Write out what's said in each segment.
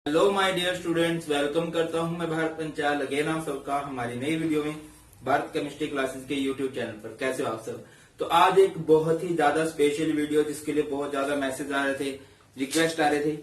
Hello my dear students, welcome करता हूं मैं भारत पंचाल अगेन आप सबका हमारी नई वीडियो में भारत केमिस्ट्री क्लासेस के यूट्यूब चैनल पर। कैसे हो आप सब? तो आज एक बहुत ही ज्यादा स्पेशल वीडियो जिसके लिए बहुत ज्यादा मैसेज आ रहे थे, रिक्वेस्ट आ रहे थे।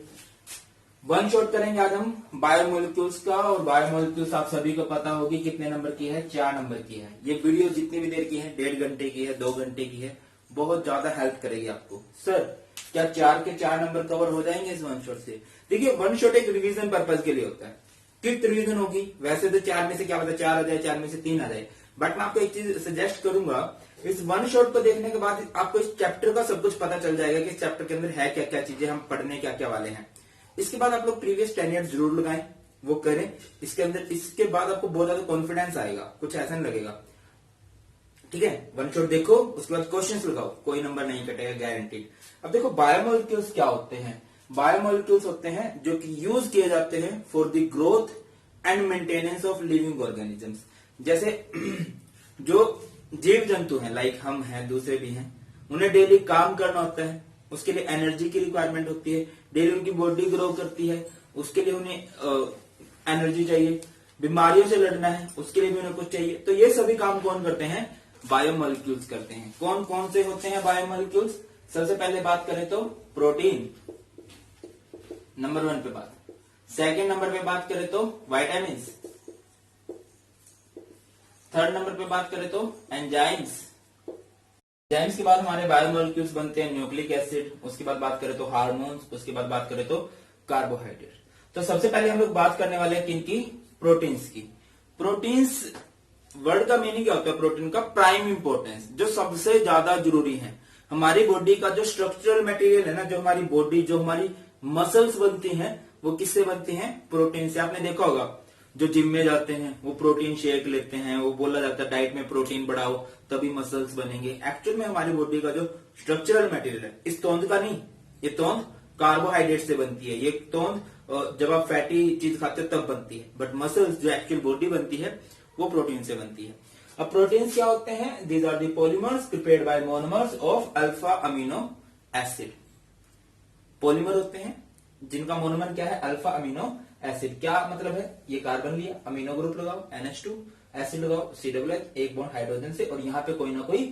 वन शॉट करेंगे आज हम बायोमोलिक्यूल्स का। और बायोमोलिक्यूल्स आप सभी को पता होगी कितने नंबर की है, 4 नंबर की है। ये वीडियो जितनी भी देर की है, 1.5 घंटे की है, 2 घंटे की है, बहुत ज्यादा हेल्प करेगी आपको। सर क्या 4 के 4 नंबर कवर हो जाएंगे इस वन शॉट से? देखिए, वन शॉट एक रिवीजन पर्पज के लिए होता है। क्विक रिवीजन होगी। वैसे तो 4 में से क्या पता 4 आ जाए, 4 में से 3 आ जाए, बट मैं आपको एक चीज सजेस्ट करूंगा। इस वन शॉट को देखने के बाद आपको इस चैप्टर का सब कुछ पता चल जाएगा कि इस चैप्टर के अंदर है क्या क्या चीजें, हम पढ़ने क्या क्या वाले हैं। इसके बाद आप लोग प्रीवियस 10 ईयर्स जरूर लगाएं, वो करें इसके अंदर। इसके बाद आपको बहुत ज्यादा कॉन्फिडेंस आएगा, कुछ ऐसा नहीं लगेगा। ठीक है, वन शॉट देखो, उसके बाद क्वेश्चंस लगाओ, कोई नंबर नहीं कटेगा, गारंटीड। अब देखो, बायोमोलिक्यूल्स क्या होते हैं? बायोमोलिक्यूल्स होते हैं जो कि यूज किए जाते हैं for the growth and maintenance of living organisms. जैसे जो जीव जंतु हैं, लाइक हम हैं, दूसरे भी हैं, उन्हें डेली काम करना होता है, उसके लिए एनर्जी की रिक्वायरमेंट होती है। डेली उनकी बॉडी ग्रो करती है, उसके लिए उन्हें एनर्जी चाहिए। बीमारियों से लड़ना है, उसके लिए भी उन्हें कुछ चाहिए। तो ये सभी काम कौन करते हैं? बायोमोलिक्यूल्स करते हैं। कौन कौन से होते हैं बायोमोलिक्यूल्स? सबसे पहले बात करें तो प्रोटीन, नंबर 1 पे बात। सेकंड नंबर पे बात करें तो विटामिन। थर्ड नंबर पे बात करें तो एंजाइम्स। एंजाइम्स के बाद हमारे बायोमोलिक्यूल्स बनते हैं न्यूक्लिक एसिड। उसके बाद बात करें तो हार्मोन्स। उसके बाद बात करें तो कार्बोहाइड्रेट। तो सबसे पहले हम लोग बात करने वाले हैं किनकी? प्रोटीन्स की। प्रोटीन्स वर्ड का मीनिंग क्या होता है? प्रोटीन का प्राइम इंपोर्टेंस, जो सबसे ज्यादा जरूरी है। हमारी बॉडी का जो स्ट्रक्चरल मटेरियल है ना, जो हमारी बॉडी, जो हमारी मसल्स बनती हैं, वो किससे बनती हैं? प्रोटीन से। आपने देखा होगा जो जिम में जाते हैं वो प्रोटीन शेक लेते हैं, वो बोला जाता है डाइट में प्रोटीन बढ़ाओ तभी मसल्स बनेंगे। एक्चुअल में हमारी बॉडी का जो स्ट्रक्चरल मटेरियल है, इस तोंद का नहीं, ये तोंद कार्बोहाइड्रेट से बनती है। ये तोंद जब आप फैटी चीज खाते हो तब बनती है, बट मसल्स जो एक्चुअल बॉडी बनती है वो प्रोटीन से बनती है। अब प्रोटीन्स क्या होते हैं? These are the polymers prepared by monomers of alpha amino acid. Polymer होते हैं जिनका मोनोमर क्या है? Alpha amino acid. क्या मतलब है? ये कार्बन लिया, अमीनो ग्रुप लगाओ NH2, एसिड लगाओ COH, एक बॉन्ड हाइड्रोजन से, और यहाँ पे कोई ना कोई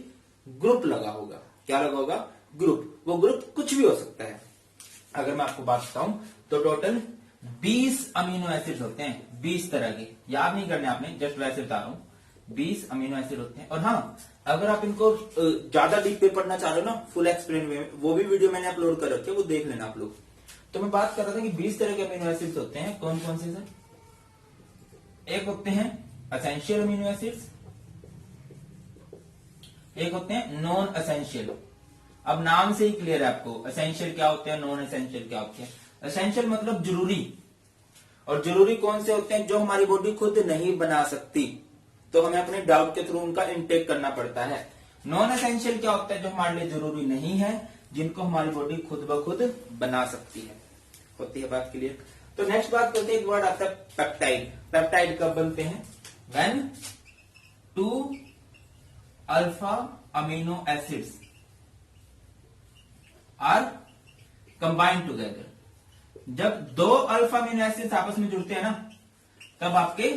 ग्रुप लगा होगा। क्या लगा होगा? ग्रुप। वो ग्रुप कुछ भी हो सकता है। अगर मैं आपको बात बताऊं तो टोटल 20 अमीनो एसिड होते हैं, 20 तरह के। याद नहीं करने आपने, जस्ट वैसे बता रहा हूं। 20 अमीनो एसिड होते हैं। और हाँ, अगर आप इनको ज्यादा डीप पे पढ़ना चाह रहे हो ना, फुल एक्सप्लेन में, वो भी वीडियो मैंने अपलोड कर रखे, वो देख लेना आप लोग। तो मैं बात कर रहा था कि 20 तरह के अमीनो एसिड्स होते हैं। कौन कौन से सर? एक होते हैं एसेंशियल अमीनो एसिड्स, एक होते हैं नॉन एसेंशियल। अब नाम से ही क्लियर है आपको, एसेंशियल क्या होते हैं, नॉन एसेंशियल क्या होते हैं। एसेंशियल मतलब जरूरी, और जरूरी कौन से होते हैं? जो हमारी बॉडी खुद नहीं बना सकती, तो हमें अपने डाउट के थ्रू उनका इनटेक करना पड़ता है। नॉन एसेंशियल क्या होता है? जो हमारे लिए जरूरी नहीं है, जिनको हमारी बॉडी खुद ब खुद बना सकती है। होती है बात क्लियर? तो नेक्स्ट बात करते हैं, एक वर्ड आता है पेप्टाइड। पेप्टाइड कब बनते हैं? When 2 alpha amino acids are combined together. जब 2 अल्फा अमीनो एसिड्स आपस में जुड़ते हैं ना, तब आपके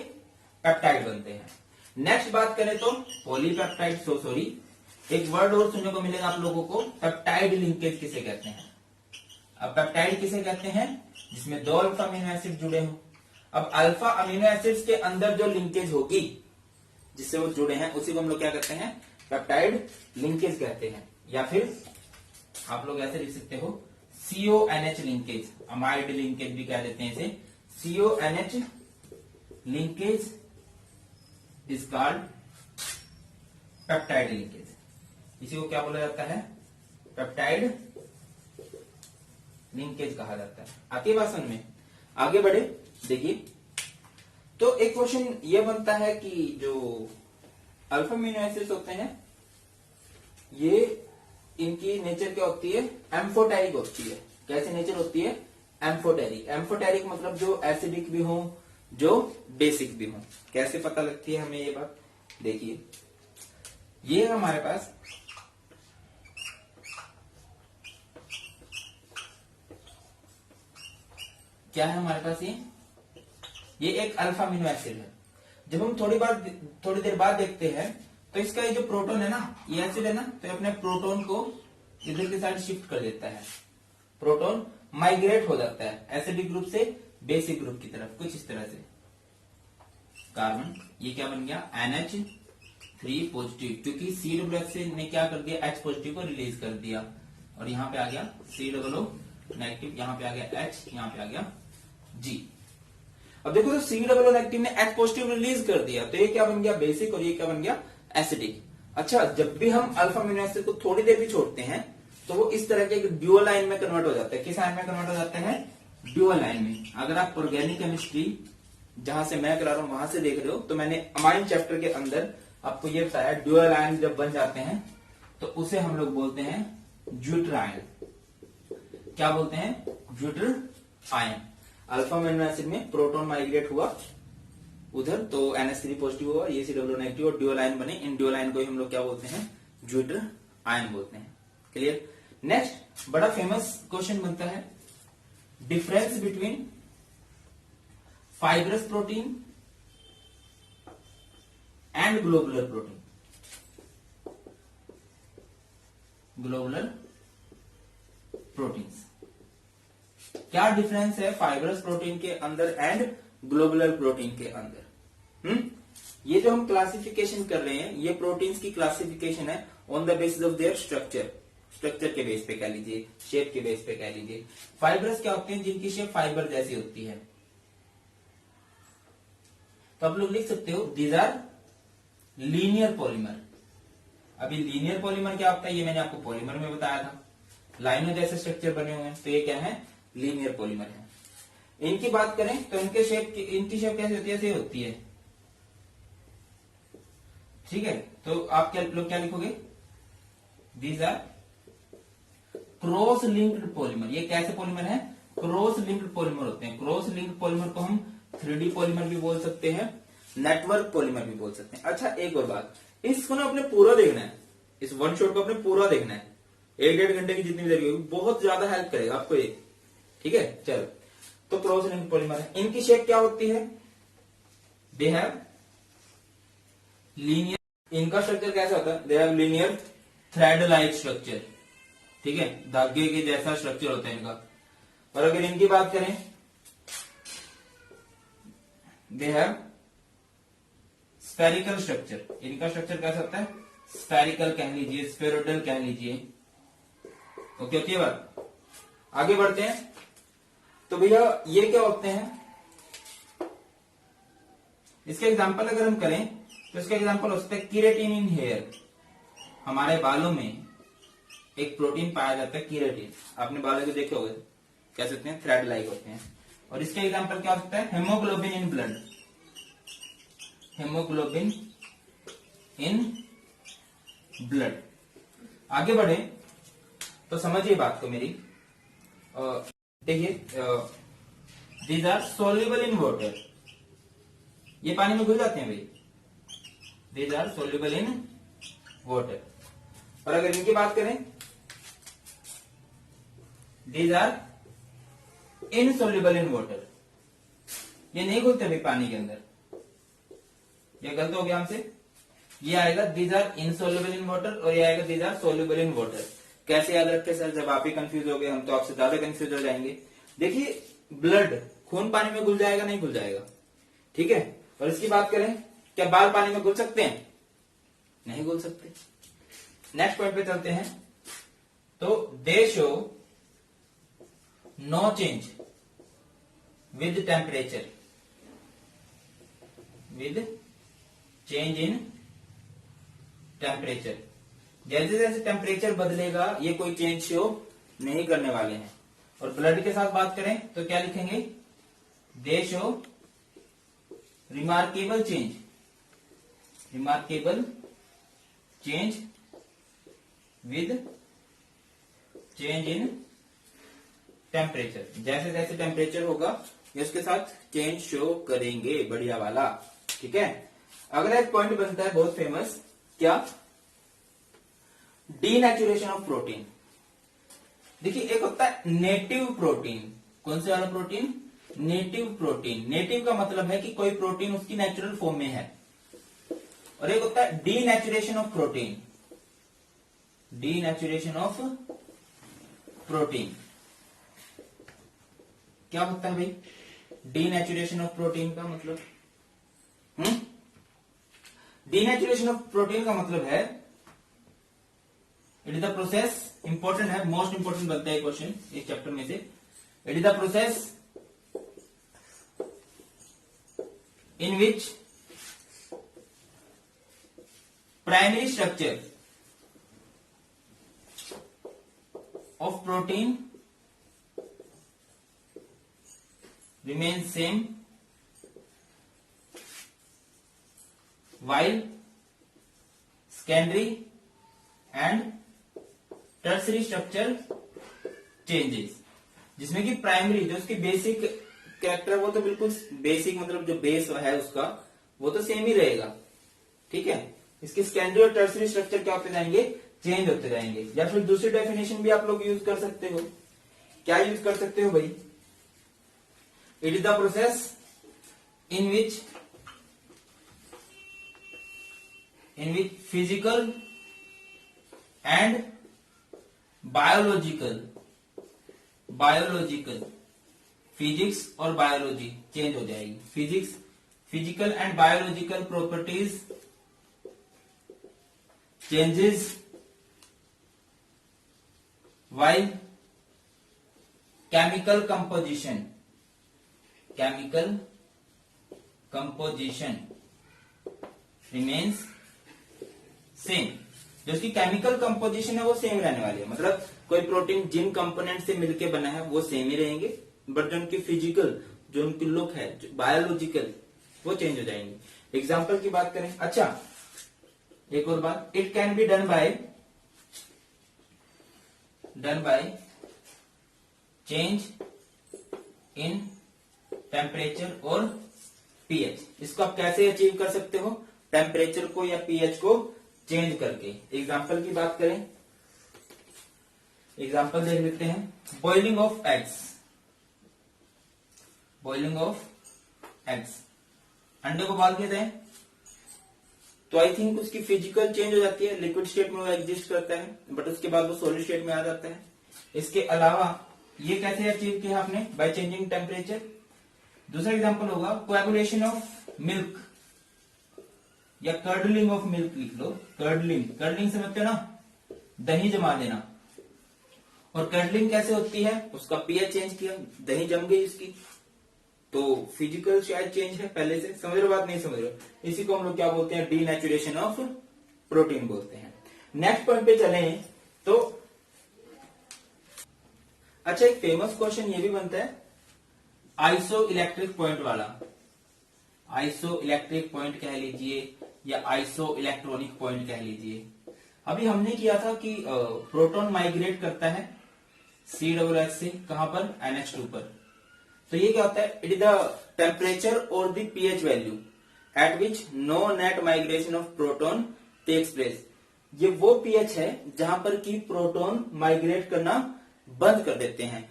पेप्टाइड बनते हैं। नेक्स्ट बात करें तो पॉलीपेप्टाइड। सॉरी, एक वर्ड और सुनने को मिलेगा आप लोगों को, पेप्टाइड लिंकेज किसे कहते हैं? अब पेप्टाइड किसे कहते हैं? जिसमें 2 अल्फा अमीनो एसिड जुड़े हो। अब अल्फा अमीनो एसिड्स के अंदर जो लिंकेज होगी, जिससे वो जुड़े हैं, उसी को हम लोग क्या कहते हैं? पेप्टाइड लिंकेज कहते हैं। या फिर आप लोग ऐसे लिख सकते हो CONH लिंकेज, अमाइड लिंकेज भी कह देते हैं इसे। CONH linkage is called peptide linkage. इसी को क्या बोला जाता है? पेप्टाइड लिंकेज कहा जाता है। आती है बात समझ में? आगे बढ़े, देखिए। तो एक क्वेश्चन ये बनता है कि जो अल्फा अमीनो एसिड्स होते हैं, ये इनकी नेचर क्या होती है? एम्फोटेरिक होती है। कैसे नेचर होती है? एम्फोटेरिक। एम्फोटेरिक मतलब जो एसिडिक भी हो, जो बेसिक भी हो। कैसे पता लगती है हमें ये बात? देखिए, ये हमारे पास क्या है हमारे पास, ये एक अल्फा अमीनो एसिड है। जब हम थोड़ी देर बाद देखते हैं तो इसका ये जो प्रोटॉन है ना, ये एसिड है ना, तो अपने प्रोटॉन को इधर की साइड शिफ्ट कर देता है। प्रोटॉन माइग्रेट हो जाता है एसिडिक ग्रुप से बेसिक ग्रुप की तरफ, कुछ इस तरह से। कार्बन ये क्या बन गया, NH3 पॉजिटिव, क्योंकि COOH ने क्या कर दिया, H पॉजिटिव को रिलीज कर दिया, और यहाँ पे आ गया COO नेगेटिव, यहाँ पे आ गया H, यहाँ पे आ गया G। अब देखो तो COO नेगेटिव ने H पॉजिटिव रिलीज कर दिया, तो ये क्या बन गया, बेसिक, और ये क्या बन गया, एसिडिक। अच्छा, जब भी हम अल्फा अमीनो एसिड को थोड़ी देर भी छोड़ते हैं तो वो इस तरह के ड्यूअल आयन में कन्वर्ट हो जाता है। किस आयन में कन्वर्ट हो जाते हैं, ड्यूअल आयन में। अगर आप ऑर्गेनिक केमिस्ट्री जहां से मैं करा रहा हूं वहां से देख रहे हो, तो मैंने अमाइन चैप्टर के अंदर आपको ये बताया, ड्यूअल आयन जब बन जाते हैं तो उसे हम लोग बोलते हैं ज्यूटर आयन। क्या बोलते हैं, zwitter ion. Alpha amino acid में प्रोटॉन माइग्रेट हुआ उधर, तो NH3 पॉजिटिव हुआ, ये COO नेगेटिव, और ड्यूअल आयन बने। इन ड्यूअल आयन को हम लोग क्या बोलते हैं, ज्यूटर आयन बोलते हैं। क्लियर। नेक्स्ट बड़ा फेमस क्वेश्चन बनता है, difference between fibrous protein and globular protein. Globular proteins, क्या डिफरेंस है फाइब्रस प्रोटीन के अंदर एंड ग्लोबुलर प्रोटीन के अंदर। ये जो हम क्लासिफिकेशन कर रहे हैं, ये प्रोटीन्स की क्लासिफिकेशन है on the basis of their structure के बेस पे कह लीजिए, शेप के बेस पे कह लीजिए। फाइब्रस क्या होते हैं, जिनकी शेप फाइबर जैसी होती है। तो आप लोग लिख सकते हो दीज आर लीनियर पॉलीमर। अभी लीनियर पॉलीमर क्या होता है, ये मैंने आपको पॉलीमर में बताया था, लाइनों जैसे स्ट्रक्चर बने हुए हैं, तो ये क्या है, लीनियर पॉलीमर है। इनकी बात करें तो इनकी शेप कैसे होती है, ऐसे होती है। ठीक है, तो आप लोग क्या लिखोगे, these are cross linked polymer. ये कैसे पॉलीमर है, क्रॉस लिंक्ड पॉलीमर होते हैं। क्रॉस लिंक्ड पॉलीमर को हम 3D पॉलीमर भी बोल सकते हैं, नेटवर्क पॉलीमर भी बोल सकते हैं। अच्छा, एक और बात, इसको ना अपने पूरा देखना है, इस वन शॉट को अपने पूरा देखना है, 1-1.5 घंटे की जितनी देर होगी, बहुत ज्यादा हेल्प करेगा आपको ये। ठीक है, चलो, तो क्रॉस लिंक्ड पॉलीमर है। इनकी शेप क्या होती है, दे हैव लीनियर, इनका स्ट्रक्चर कैसा होता है, they have linear thread like structure. ठीक है, धागे के जैसा स्ट्रक्चर होता है इनका। और अगर इनकी बात करें, दे हैव स्फेरिकल स्ट्रक्चर। इनका स्ट्रक्चर कैसा होता है, स्फेरिकल कह लीजिए, स्फेरोइडल कह लीजिए। ओके, ओके बात, आगे बढ़ते हैं। तो भैया ये क्या होते हैं, इसके एग्जांपल अगर हम करें तो इसका एग्जांपल हो सकता है केराटिन इन हेयर। हमारे बालों में एक प्रोटीन पाया जाता है केराटिन, आपने बालों को देखे होंगे, कैसे होते हैं, थ्रेड लाइक होते हैं। और इसका एग्जांपल क्या हो सकता है, haemoglobin in blood. Haemoglobin in blood. आगे बढ़े तो समझिए बात को मेरी, देखिए, these are soluble in water. ये पानी में घुल जाते हैं भाई, these are soluble in water. और अगर इनकी बात करें, these are insoluble in water. ये नहीं घुलते भाई पानी के अंदर, ये गलत हो गया हमसे। ये आएगा these are insoluble in water, और ये आएगा these are soluble in water. कैसे याद रखे सर, जब आप ही कंफ्यूज हो गए, हम तो आपसे ज्यादा कंफ्यूज हो जाएंगे। देखिए, ब्लड, खून पानी में घुल जाएगा, नहीं घुल जाएगा। ठीक है, और इसकी बात करें, क्या बाल पानी में घुल सकते हैं, नहीं घुल सकते। नेक्स्ट पॉइंट पे चलते हैं। तो they show no change with temperature, with change in temperature. जैसे जैसे टेम्परेचर बदलेगा, ये कोई चेंज शो नहीं करने वाले हैं। और ब्लड के साथ बात करें तो क्या लिखेंगे, दे show remarkable change, remarkable change with change in temperature. जैसे जैसे टेम्परेचर होगा, ये उसके साथ चेंज शो करेंगे, बढ़िया वाला। ठीक है, अगला एक पॉइंट बनता है बहुत फेमस, क्या, डीनेचुरेशन ऑफ प्रोटीन। देखिए, एक होता है नेटिव प्रोटीन। कौन से वाला प्रोटीन, नेटिव प्रोटीन। नेटिव का मतलब है कि कोई प्रोटीन उसकी नेचुरल फॉर्म में है। और एक होता है denaturation of protein. Denaturation of protein क्या होता है भाई? डीनेचुरेशन ऑफ प्रोटीन का मतलब डीनेचुरेशन ऑफ प्रोटीन का मतलब है it is the process, important है, मोस्ट इंपॉर्टेंट बनता है क्वेश्चन इस चैप्टर में से। It is the process in which primary structure of protein remains same while secondary and tertiary structure changes। जिसमें कि प्राइमरी जो उसकी बेसिक कैरेक्टर है वो तो बिल्कुल बेसिक, मतलब जो बेस है उसका वो तो सेम ही रहेगा, ठीक है। इसके सेकेंडरी और टर्सरी स्ट्रक्चर क्या होते जाएंगे? चेंज होते जाएंगे। या फिर दूसरी डेफिनेशन भी आप लोग यूज कर सकते हो। क्या यूज कर सकते हो भाई? It is the process in which physical and biological physics और biology चेंज हो जाएगी। physical and biological properties changes while chemical composition remains same। जो उसकी केमिकल कंपोजिशन है वो सेम रहने वाली है। मतलब कोई प्रोटीन जिन कंपोनेंट से मिलके बना है वो सेम ही रहेंगे, बट जो उनकी फिजिकल, जो उनकी लुक है, बायोलॉजिकल, वो चेंज हो जाएंगे। एग्जाम्पल की बात करें, अच्छा एक और बात, it can be done by change in temperature और पीएच। इसको आप कैसे अचीव कर सकते हो? टेम्परेचर को या पीएच को चेंज करके। एग्जाम्पल की बात करें, एग्जाम्पल देख लेते हैं। बॉइलिंग ऑफ एग्स, अंडे को उबाल के दें तो आई थिंक उसकी फिजिकल चेंज हो जाती है, लिक्विड स्टेट में वो एग्जिस्ट करता है, बट उसके बाद वो सॉलिड स्टेट में आ जाता है। इसके अलावा ये कैसे अचीव किया आपने? By changing temperature. दूसरा एग्जांपल होगा कोएगुलेशन ऑफ मिल्क या कर्डलिंग ऑफ मिल्क, लिख लो। कर्डलिंग समझते हो ना, दही जमा देना। और कर्डलिंग कैसे होती है? उसका पीएच चेंज किया, दही जम गई उसकी, तो फिजिकल शायद चेंज है पहले से। समझ रहे बात? नहीं समझ रहे? इसी को हम लोग क्या बोलते हैं? डीनेचुरेशन ऑफ प्रोटीन बोलते हैं। नेक्स्ट पॉइंट पे चले तो अच्छा, एक फेमस क्वेश्चन ये भी बनता है आइसो इलेक्ट्रिक पॉइंट वाला। आइसो इलेक्ट्रिक पॉइंट कह लीजिए या आइसो इलेक्ट्रॉनिक पॉइंट कह लीजिए। अभी हमने किया था कि प्रोटॉन माइग्रेट करता है COOH से, कहां पर? NH2 पर। तो ये क्या होता है? इट इज द टेम्परेचर और the pH value at which no net migration of proton takes place. ये वो pH है जहां पर कि प्रोटॉन माइग्रेट करना बंद कर देते हैं।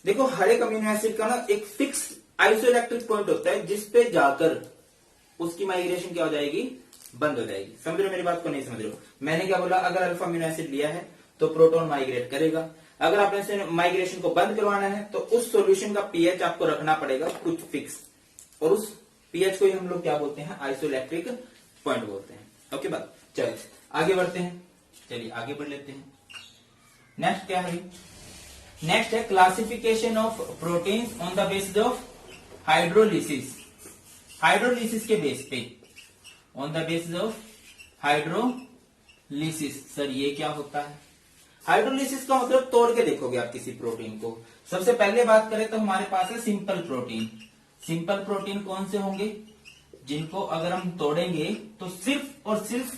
देखो, हर एक अमीनो एसिड का ना एक फिक्स आइसोइलेक्ट्रिक पॉइंट होता है जिस पे जाकर उसकी माइग्रेशन क्या हो जाएगी? बंद हो जाएगी। समझ रहे हो मेरी बात को? नहीं समझ रहे हो? मैंने क्या बोला? अगर अल्फा अमीनो एसिड लिया है तो प्रोटॉन माइग्रेट करेगा। अगर आपने इसे माइग्रेशन को बंद करवाना है तो उस सॉल्यूशन का पीएच आपको रखना पड़ेगा कुछ फिक्स, और उस पीएच को ही हम लोग क्या बोलते हैं? आइसोइलेक्ट्रिक पॉइंट बोलते हैं। ओके बात? चलिए आगे बढ़ते हैं। चलिए आगे बढ़ लेते हैं। नेक्स्ट क्या है? नेक्स्ट है classification of proteins on the basis of hydrolysis. Hydrolysis के बेस पे, on the basis of hydrolysis. Sir ये क्या होता है? हाइड्रोलिसिस का मतलब तोड़ के देखोगे आप किसी प्रोटीन को। सबसे पहले बात करें तो हमारे पास है सिंपल प्रोटीन। सिंपल प्रोटीन कौन से होंगे? जिनको अगर हम तोड़ेंगे तो सिर्फ और सिर्फ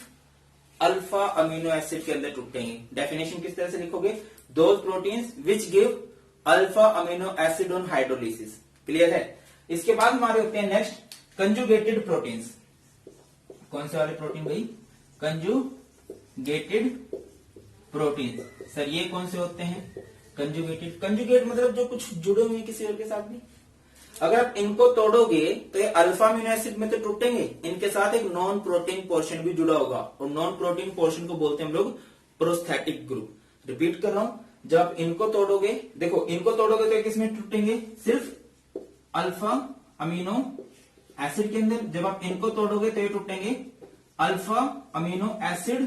अल्फा अमीनो एसिड के अंदर टूटेंगे। डेफिनेशन किस तरह से लिखोगे? Those proteins which give alpha amino acid on hydrolysis. Clear है? इसके बाद हमारे होते हैं नेक्स्ट कंजुगेटेड प्रोटीन्स। कौन से वाले प्रोटीन भाई? Conjugated protein. सर ये कौन से होते हैं? कंजुगेटेड। कंजुगेट मतलब जो कुछ जुड़े हुए हैं किसी और के साथ भी। अगर आप इनको तोड़ोगे तो ये अल्फा अमीनो एसिड में तो टूटेंगे, इनके साथ एक नॉन प्रोटीन पोर्शन भी जुड़ा होगा और नॉन प्रोटीन पोर्शन को बोलते हैं हम लोग प्रोस्थेटिक ग्रुप। रिपीट कर रहा हूं, जब आप इनको तोड़ोगे, देखो इनको तोड़ोगे तो किसमें टूटेंगे, सिर्फ अल्फा अमीनो एसिड के अंदर। जब आप इनको तोड़ोगे तो ये टूटेंगे alpha amino acid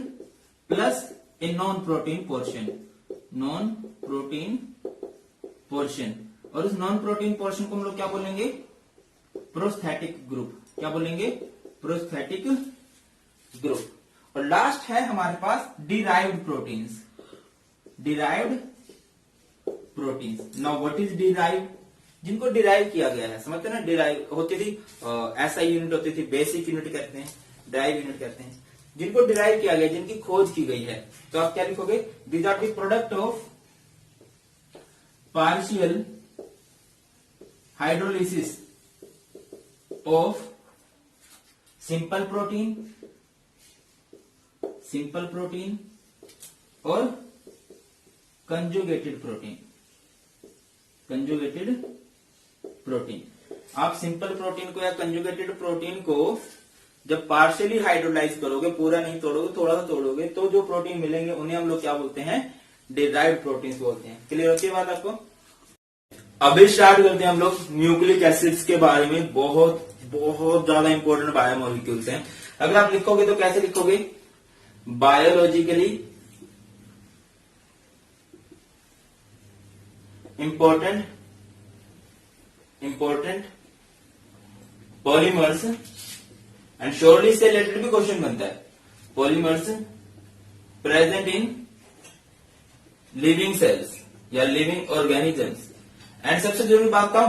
plus a non protein portion, non protein portion. और उस नॉन प्रोटीन पोर्शन को हम लोग क्या बोलेंगे, प्रोस्थेटिक ग्रुप। क्या बोलेंगे, प्रोस्थेटिक ग्रुप। और लास्ट है हमारे पास derived proteins, derived proteins. Now what is derived, जिनको डिराइव किया गया है, समझते हैं ना, डिराइव होती थी एसआई यूनिट होती थी, बेसिक यूनिट कहते हैं, डिराइव यूनिट कहते हैं। जिनको डिराइव किया गया, जिनकी खोज की गई है, तो आप क्या लिखोगे, these are the product of partial hydrolysis of simple protein, simple protein और कंजुगेटेड प्रोटीन, कंजुगेटेड प्रोटीन। आप सिंपल प्रोटीन को या कंजुगेटेड प्रोटीन को जब पार्शियली हाइड्रोलाइज करोगे, पूरा नहीं तोड़ोगे, थोड़ा सा तोड़ोगे, तो जो प्रोटीन मिलेंगे उन्हें हम लोग क्या बोलते हैं, डिराइव्ड प्रोटीन्स बोलते हैं। क्लियर होती है बात आपको। अभी स्टार्ट करते हैं हम लोग न्यूक्लिक एसिड्स के बारे में। बहुत बहुत ज्यादा इंपॉर्टेंट बायोमोलिक्यूल्स हैं। अगर आप लिखोगे तो कैसे लिखोगे, biologically important polymers, and surely इससे रिलेटेड भी क्वेश्चन बनता है, polymers present in living cells या लिविंग ऑर्गेनिजम्स। एंड सबसे जरूरी बात का,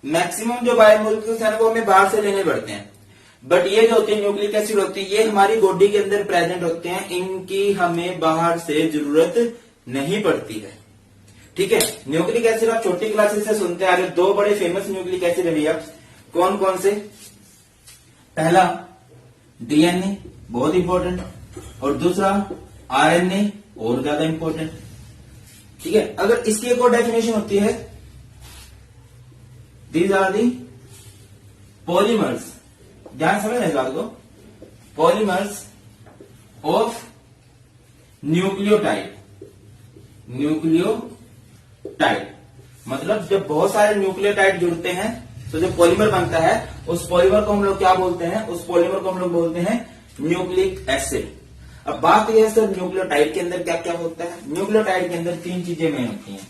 मैक्सिमम जो बायोमोलिक्यूल्स है वो हमें बाहर से लेने पड़ते हैं, बट ये जो होते हैं न्यूक्लिक एसिड होते हैं, ये हमारी बॉडी के अंदर प्रेजेंट होते हैं, इनकी हमें बाहर से जरूरत नहीं पड़ती है। ठीक है, न्यूक्लिक एसिड आप छोटी क्लासेस से सुनते आ रहे। दो बड़े फेमस न्यूक्लिक एसिड है भैया, कौन कौन से, पहला डीएनए बहुत इंपॉर्टेंट, और दूसरा आरएनए और ज्यादा इंपॉर्टेंट। ठीक है, अगर इसकी एक और डेफिनेशन होती है, दीज आर दी पॉलीमर्स, ध्यान समझना इस बात को, पॉलीमर्स ऑफ न्यूक्लियोटाइड, न्यूक्लियोटाइड मतलब जब बहुत सारे न्यूक्लियोटाइड जुड़ते हैं तो जो पॉलीमर बनता है, उस पॉलीमर को हम लोग क्या बोलते हैं, उस पॉलीमर को हम लोग बोलते हैं न्यूक्लिक एसिड। अब बात यह है सर, न्यूक्लियोटाइड के अंदर क्या क्या होता है। न्यूक्लियोटाइड के अंदर तीन चीजें मेन होती हैं,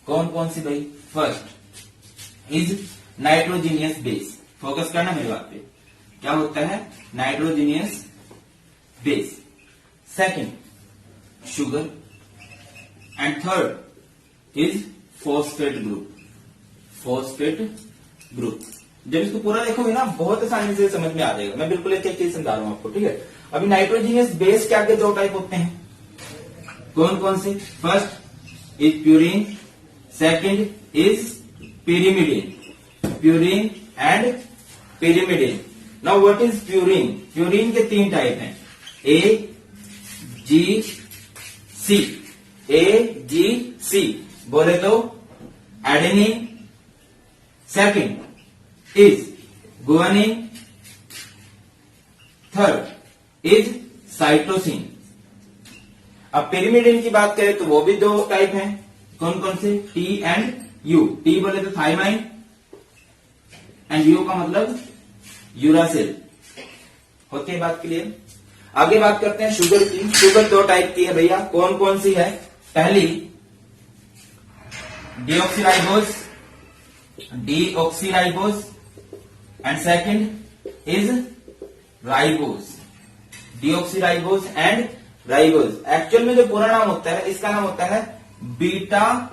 कौन कौन सी भाई, first is nitrogenous base, focus करना मेरी बात पे, क्या होता है, nitrogenous base. Second sugar, and third is phosphate group, phosphate group. जब इसको पूरा देखोगे ना, बहुत आसानी से समझ में आ जाएगा। मैं बिल्कुल एक एक चीज समझा रहा हूं आपको, ठीक है। अभी नाइट्रोजीनियस बेस के आगे दो टाइप होते हैं, कौन कौन से, first is purine, second is pyrimidine, purine and pyrimidine। Now what is purine, purine के तीन टाइप हैं, AGC, AGC बोले तो adenine, second is guanine, third is cytosine. अब pyrimidine की बात करें तो वो भी दो टाइप हैं, कौन कौन से, T एंड U। T बोले तो थाइमाइन, एंड U का मतलब यूरासिल। होती है बात क्लियर। आगे बात करते हैं शुगर की। शुगर दो टाइप की है भैया, कौन कौन सी है, पहली deoxyribose, and second is ribose, deoxyribose and ribose. Actual में जो पूरा नाम होता है, इसका नाम होता है बीटा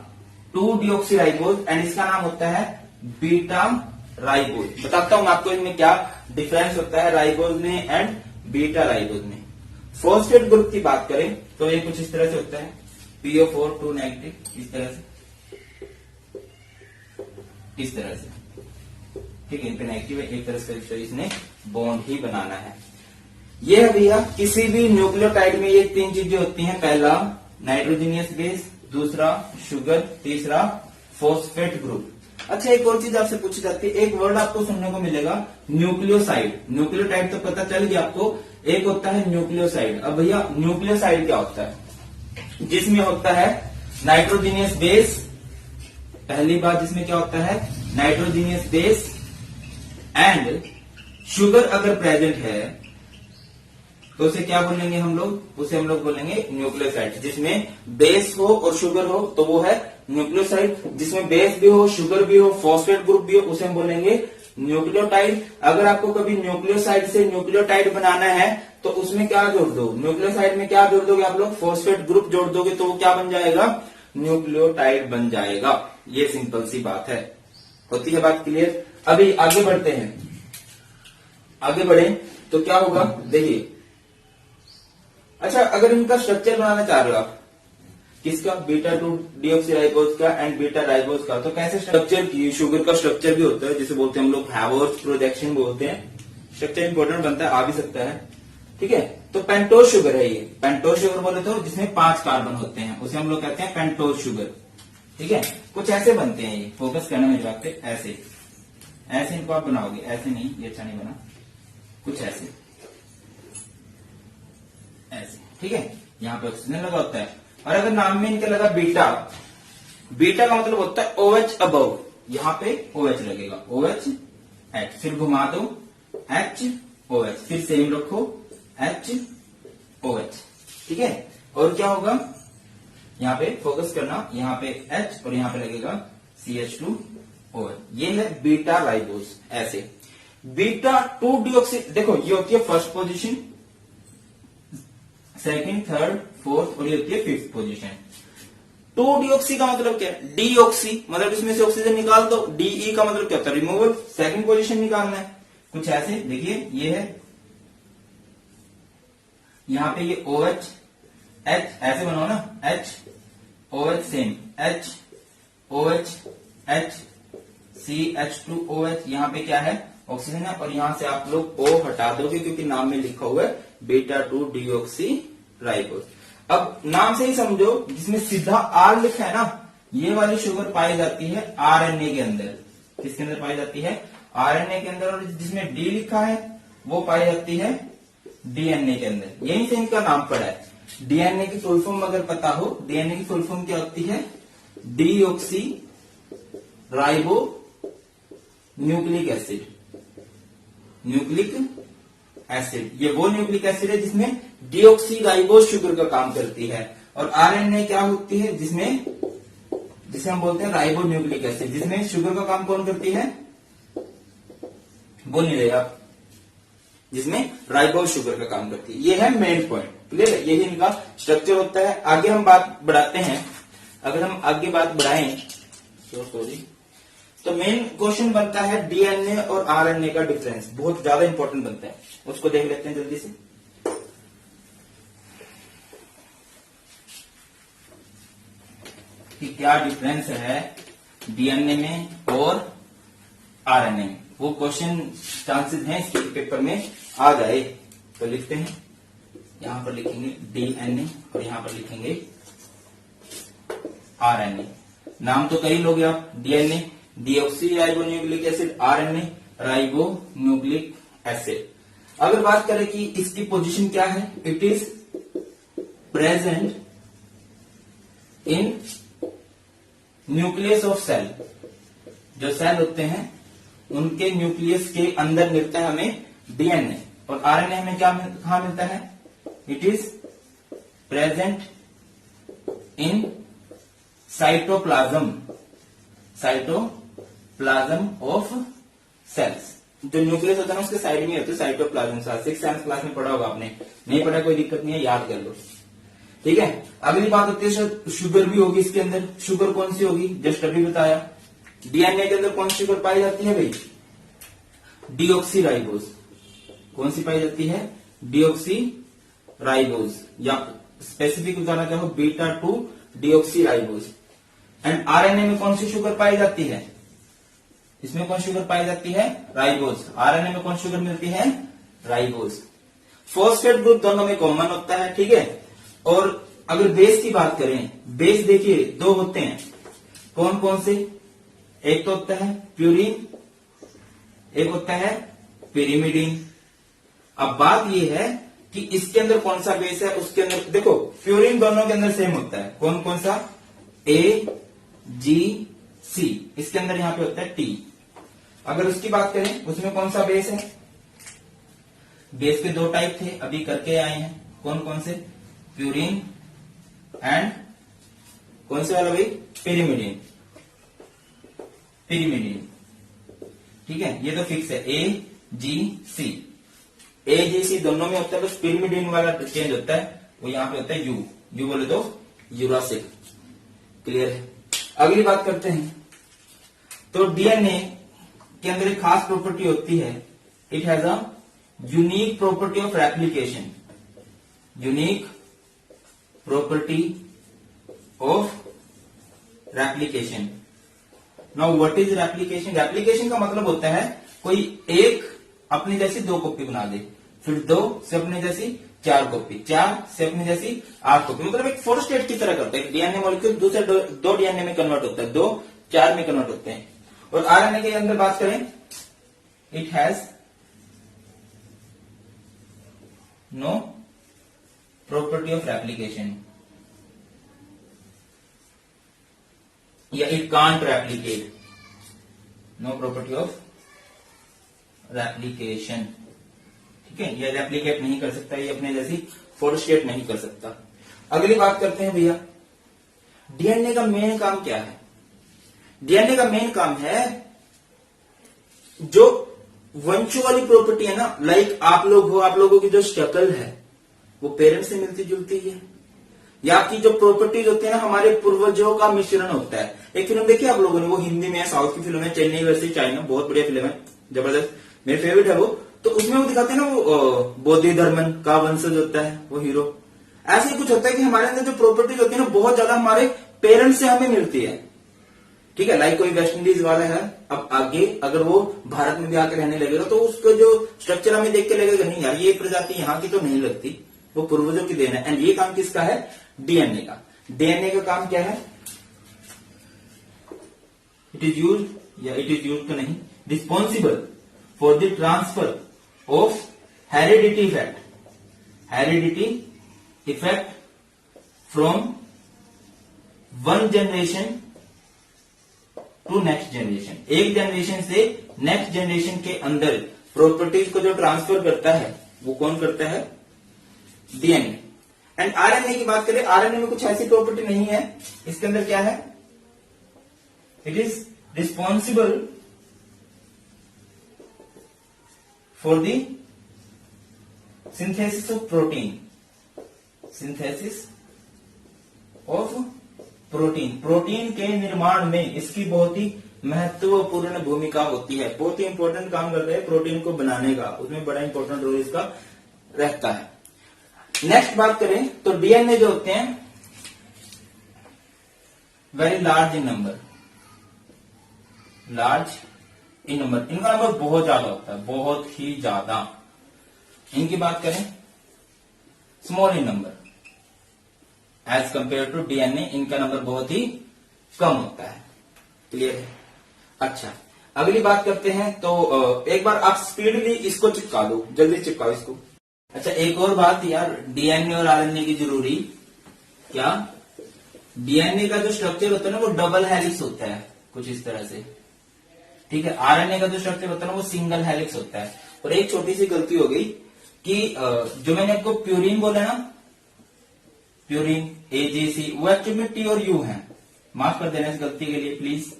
2 डीऑक्सीराइबोस, एंड इसका नाम होता है बीटा राइबोस। बताता हूं आपको इनमें क्या डिफरेंस होता है राइबोस में एंड बीटा राइबोस में। फॉस्फेट ग्रुप की बात करें तो ये कुछ इस तरह से होता है, PO4 2 नेगेटिव, इस तरह से, इस तरह से, ठीक है। इन पे नेगेटिव है, एक तरह से इसने बॉन्ड ही बनाना है। ये है भैया किसी भी न्यूक्लियोटाइड में ये तीन चीजें होती हैं, पहला नाइट्रोजीनियस बेस, दूसरा शुगर, तीसरा फॉस्फेट ग्रुप। अच्छा, एक और चीज आपसे पूछी जाती है, एक वर्ड आपको सुनने को मिलेगा न्यूक्लियोसाइड। न्यूक्लियोटाइड तो पता चल गया आपको, एक होता है न्यूक्लियोसाइड। अब भैया न्यूक्लियोसाइड क्या होता है? जिसमें होता है नाइट्रोजीनियस बेस। पहली बात, जिसमें क्या होता है? नाइट्रोजीनियस बेस एंड शुगर अगर प्रेजेंट है तो उसे क्या बोलेंगे हम लोग? उसे हम लोग बोलेंगे न्यूक्लियोसाइड। जिसमें बेस हो और शुगर हो तो वो है न्यूक्लियोसाइड। जिसमें बेस भी हो, शुगर भी हो, फॉस्फेट ग्रुप भी हो, उसे हम बोलेंगे न्यूक्लियोटाइड। अगर आपको कभी न्यूक्लियोसाइड से न्यूक्लियोटाइड बनाना है तो उसमें क्या जोड़ दो? न्यूक्लियोसाइड में क्या जोड़ दोगे आप लोग? फॉस्फेट ग्रुप जोड़ दोगे तो वो क्या बन जाएगा? न्यूक्लियोटाइड बन जाएगा। ये सिंपल सी बात है। होती है बात क्लियर? अभी आगे बढ़ते हैं। आगे बढ़े तो क्या होगा देखिए। अच्छा, अगर इनका स्ट्रक्चर बनाना चाह रहे हो आप, किसका? बीटा 2 डीऑक्सीराइबोज का एंड बीटा राइबोज का, तो कैसे स्ट्रक्चर की? शुगर का स्ट्रक्चर भी होता है जिसे बोलते हैं हम लोग हैवर्थ प्रोजेक्शन बोलते हैं। स्ट्रक्चर इंपॉर्टेंट बनता है, आ भी सकता है, ठीक है। तो पेंटोज शुगर है ये। पेंटोज शुगर बोले तो जिसमें 5 कार्बन होते हैं उसे हम लोग कहते हैं पेंटोज शुगर, ठीक है। कुछ ऐसे बनते हैं ये, फोकस करना मेरी बात पे। ऐसे ऐसे इनको आप बनाओगे, ऐसे नहीं, ये अच्छा नहीं बना, कुछ ऐसे ऐसे, ठीक है। यहाँ पे ऑक्सीजन लगा होता है। और अगर नाम में इनके लगा बीटा, बीटा का मतलब होता है OH अबव। यहाँ पे OH लगेगा, OH H, फिर घुमा दो H OH, फिर सेम रखो H OH, ठीक है। और क्या होगा? यहाँ पे फोकस करना, यहाँ पे H और यहाँ पे लगेगा CH2OH। ये है बीटा राइबोज। ऐसे बीटा 2 डीऑक्सी, देखो ये होती है first position, second, third, fourth, और ये होती है फिफ्थ पोजीशन। 2 डीऑक्सी का मतलब क्या है? डीऑक्सी मतलब इसमें से ऑक्सीजन निकाल दो। डीई का मतलब क्या होता है? रिमूवल। सेकंड पोजीशन निकालना है। कुछ ऐसे देखिए, ये है, यहां पे ये OH H, ऐसे बनाओ ना, H OH same, H OH H CH2OH। यहाँ पे क्या है? ऑक्सीजन है। और यहां से आप लोग O हटा दोगे क्योंकि नाम में लिखा हुआ है बीटा 2 डीऑक्सी राइबोज। अब नाम से ही समझो, जिसमें सीधा R लिखा है ना, ये वाली शुगर पाई जाती है RNA के अंदर। किसके अंदर पाई जाती है? RNA के अंदर। और जिसमें D लिखा है वो पाई जाती है DNA के अंदर। यहीं से इनका नाम पड़ा है। DNA की फुल फॉर्म अगर पता हो, DNA की फुल फॉर्म क्या होती है? Deoxy ribo nucleic acid. Nucleic acid, ये वो न्यूक्लिक एसिड है जिसमें डीऑक्सी राइबोज शुगर का काम करती है। और आरएनए क्या होती है? जिसमें, जिसे हम बोलते हैं राइबो न्यूक्लिक एसिड, जिसमें शुगर का काम कौन करती है? बोल नहीं रहे आप? जिसमें राइबोज शुगर का काम करती है। ये है मेन पॉइंट, क्लियर है? यही इनका स्ट्रक्चर होता है। आगे हम बात बढ़ाते हैं। अगर हम आगे बात बढ़ाएं तो मेन क्वेश्चन बनता है डीएनए और आरएनए का डिफरेंस। बहुत ज्यादा इंपॉर्टेंट बनता है, उसको देख लेते हैं जल्दी से। कि क्या डिफरेंस है डीएनए में और आरएनए में। वो क्वेश्चन चांसेस हैं इसके पेपर में आ जाए, तो लिखते हैं। यहां पर लिखेंगे डीएनए और यहां पर लिखेंगे आरएनए। नाम तो कई लोग आप, DNA deoxy ribo nucleic acid, RNA ribo nucleic acid. अगर बात करें कि इसकी पोजीशन क्या है, it is present in nucleus of cell. जो सेल होते हैं उनके न्यूक्लियस के अंदर मिलता है हमें डीएनए। और आरएनए हमें क्या कहां मिलता है? It is present in cytoplasm, cytoplasm of cells. जो न्यूक्लियस होता है ना उसके साइड में होते हैं साइटोप्लाज्म। 6th साइंस क्लास में पढ़ा होगा आपने, नहीं पढ़ा कोई दिक्कत नहीं है, याद कर लो, ठीक है। अगली बात होती है शुगर भी होगी इसके अंदर। शुगर कौन सी होगी? जस्ट अभी बताया। डीएनए के अंदर कौन सी शुगर पाई जाती है भाई? Deoxy ribose. कौन सी पाई जाती है? डीऑक्सी राइबोज, या स्पेसिफिक बताना चाहो beta 2 deoxy ribose. And RNA में कौन सी शुगर पाई जाती है? इसमें कौन शुगर पाई जाती है? राइबोज। आरएनए में कौन शुगर मिलती है? राइबोज। फॉस्फेट ग्रुप दोनों में कॉमन होता है, ठीक है। और अगर बेस की बात करें, बेस देखिए 2 होते हैं। कौन कौन से? एक तो होता है प्यूरिन, एक होता है पिरिमिडीन। अब बात यह है कि इसके अंदर कौन सा बेस है, उसके अंदर देखो प्यूरिन दोनों के अंदर सेम होता है। कौन कौन सा? AGC, इसके अंदर यहां पे होता है T। अगर उसकी बात करें उसमें कौन सा बेस है? बेस के दो टाइप थे, अभी करके आए हैं। कौन कौन से? प्यूरिन एंड कौन से वाला भाई? पिरिमिडीन। पिरिमिडीन, ठीक है, ये तो फिक्स है। AGC, AGC दोनों में होता है, बस पिरिमिडीन वाला चेंज होता है, वो यहां पे होता है यू बोले तो यूरासिल। क्लियर है? अगली बात करते हैं। तो डीएनए के अंदर एक खास प्रॉपर्टी होती है, it has a unique property of replication. Unique property of replication. Now what is replication? Replication का मतलब होता है कोई एक अपनी जैसी दो कॉपी बना दे, फिर दो से अपने जैसी चार कॉपी, चार से अपने जैसी आठ कॉपी, मतलब एक फोर स्टेट की तरह करता है। डीएनए मॉलिक्यूल दूसरे दो डीएनए में कन्वर्ट होता है, दो चार में कन्वर्ट होते हैं। और आरएनए के अंदर बात करें, it has no property of replication, या it can't replicate, no property of replication. ठीक है, ये रेप्लीकेट नहीं कर सकता, ये अपने जैसी फोर स्टेट नहीं कर सकता। अगली बात करते हैं भैया, डीएनए का मेन काम क्या है? डीएनए का मेन काम है जो वंशों वाली प्रॉपर्टी है ना, लाइक आप लोग हो, आप लोगों की जो शक्ल है वो पेरेंट्स से मिलती जुलती है, या आपकी जो प्रॉपर्टीज होती है ना हमारे पूर्वजों का मिश्रण होता है। एक फिल्म देखी आप लोगों ने, वो हिंदी में है, साउथ की फिल्म है, चेन्नई वर्सेस चाइना, बहुत बढ़िया फिल्म है, जबरदस्त, मेरे फेवरेट है वो। तो उसमें वो दिखाते हैं ना, वो बोधि धर्मन का वंशज होता है वो हीरो। ऐसे ही कुछ होता है कि हमारे अंदर जो प्रॉपर्टीज होती है ना बहुत ज्यादा हमारे पेरेंट्स से हमें मिलती है। ठीक है, लाइक कोई वेस्ट इंडीज वाला है, अब आगे अगर वो भारत में भी आकर रहने लगेगा तो उसका जो स्ट्रक्चर हमें देख के लगेगा नहीं यार ये प्रजाति यहाँ की तो नहीं लगती, वो पूर्वजों की देन है। एंड ये काम किसका है? डीएनए का। डीएनए का काम क्या है? इट इज यूज, या इट इज यूज तो नहीं, responsible for the transfer of heredity effect, heredity effect from one generation to next generation. एक जनरेशन से नेक्स्ट जनरेशन के अंदर प्रॉपर्टीज को जो ट्रांसफर करता है वो कौन करता है? डीएनए। एंड आरएनए की बात करें, आरएनए में कुछ ऐसी प्रॉपर्टी नहीं है, इसके अंदर क्या है? It is responsible for the synthesis of protein, synthesis of protein, protein के निर्माण में इसकी बहुत ही महत्वपूर्ण भूमिका होती है, बहुत ही इंपॉर्टेंट काम करता है प्रोटीन को बनाने का, उसमें बड़ा इंपॉर्टेंट रोल इसका रहता है। नेक्स्ट बात करें तो डीएनए जो होते हैं very large in number, large in number, इनका नंबर बहुत ज्यादा होता है, बहुत ही ज्यादा। इनकी बात करें small in number as compare to DNA, इनका नंबर बहुत ही कम होता है। क्लियर है? अच्छा, अगली बात करते हैं तो एक बार आप स्पीडली इसको चिपका दो, जल्दी चिपकाओ इसको। अच्छा, एक और बात यार, डीएनए और आरएनए की जरूरी क्या, डीएनए का जो स्ट्रक्चर होता है ना वो डबल हेलिक्स होता है कुछ इस तरह से। ठीक है, आरएनए का जो स्ट्रक्चर होता है ना वो सिंगल हेलिक्स होता है। और एक छोटी सी गलती हो गई कि जो मैंने आपको प्यूरिन बोला ना, प्यूरिन एजीसी, वो एक्चुअली में टी और यू है, माफ कर देना इस गलती के लिए प्लीज।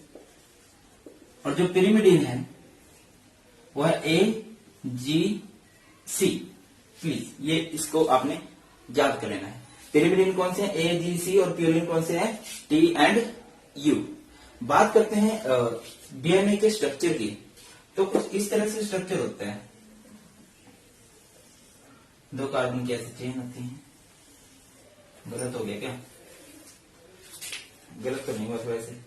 और जो पिरिमिडीन है वो है AGC, प्लीज ये इसको आपने याद कर लेना है। पिरिमिडीन कौन से हैं? AGC, और प्यूरिन कौन से हैं? T and U। बात करते हैं डीएनए के स्ट्रक्चर की, तो कुछ इस तरह से स्ट्रक्चर होता है, दो कार्बन की ऐसी चेन होती है। गलत हो गया क्या? गलत तो नहीं हुआ थोड़ा से,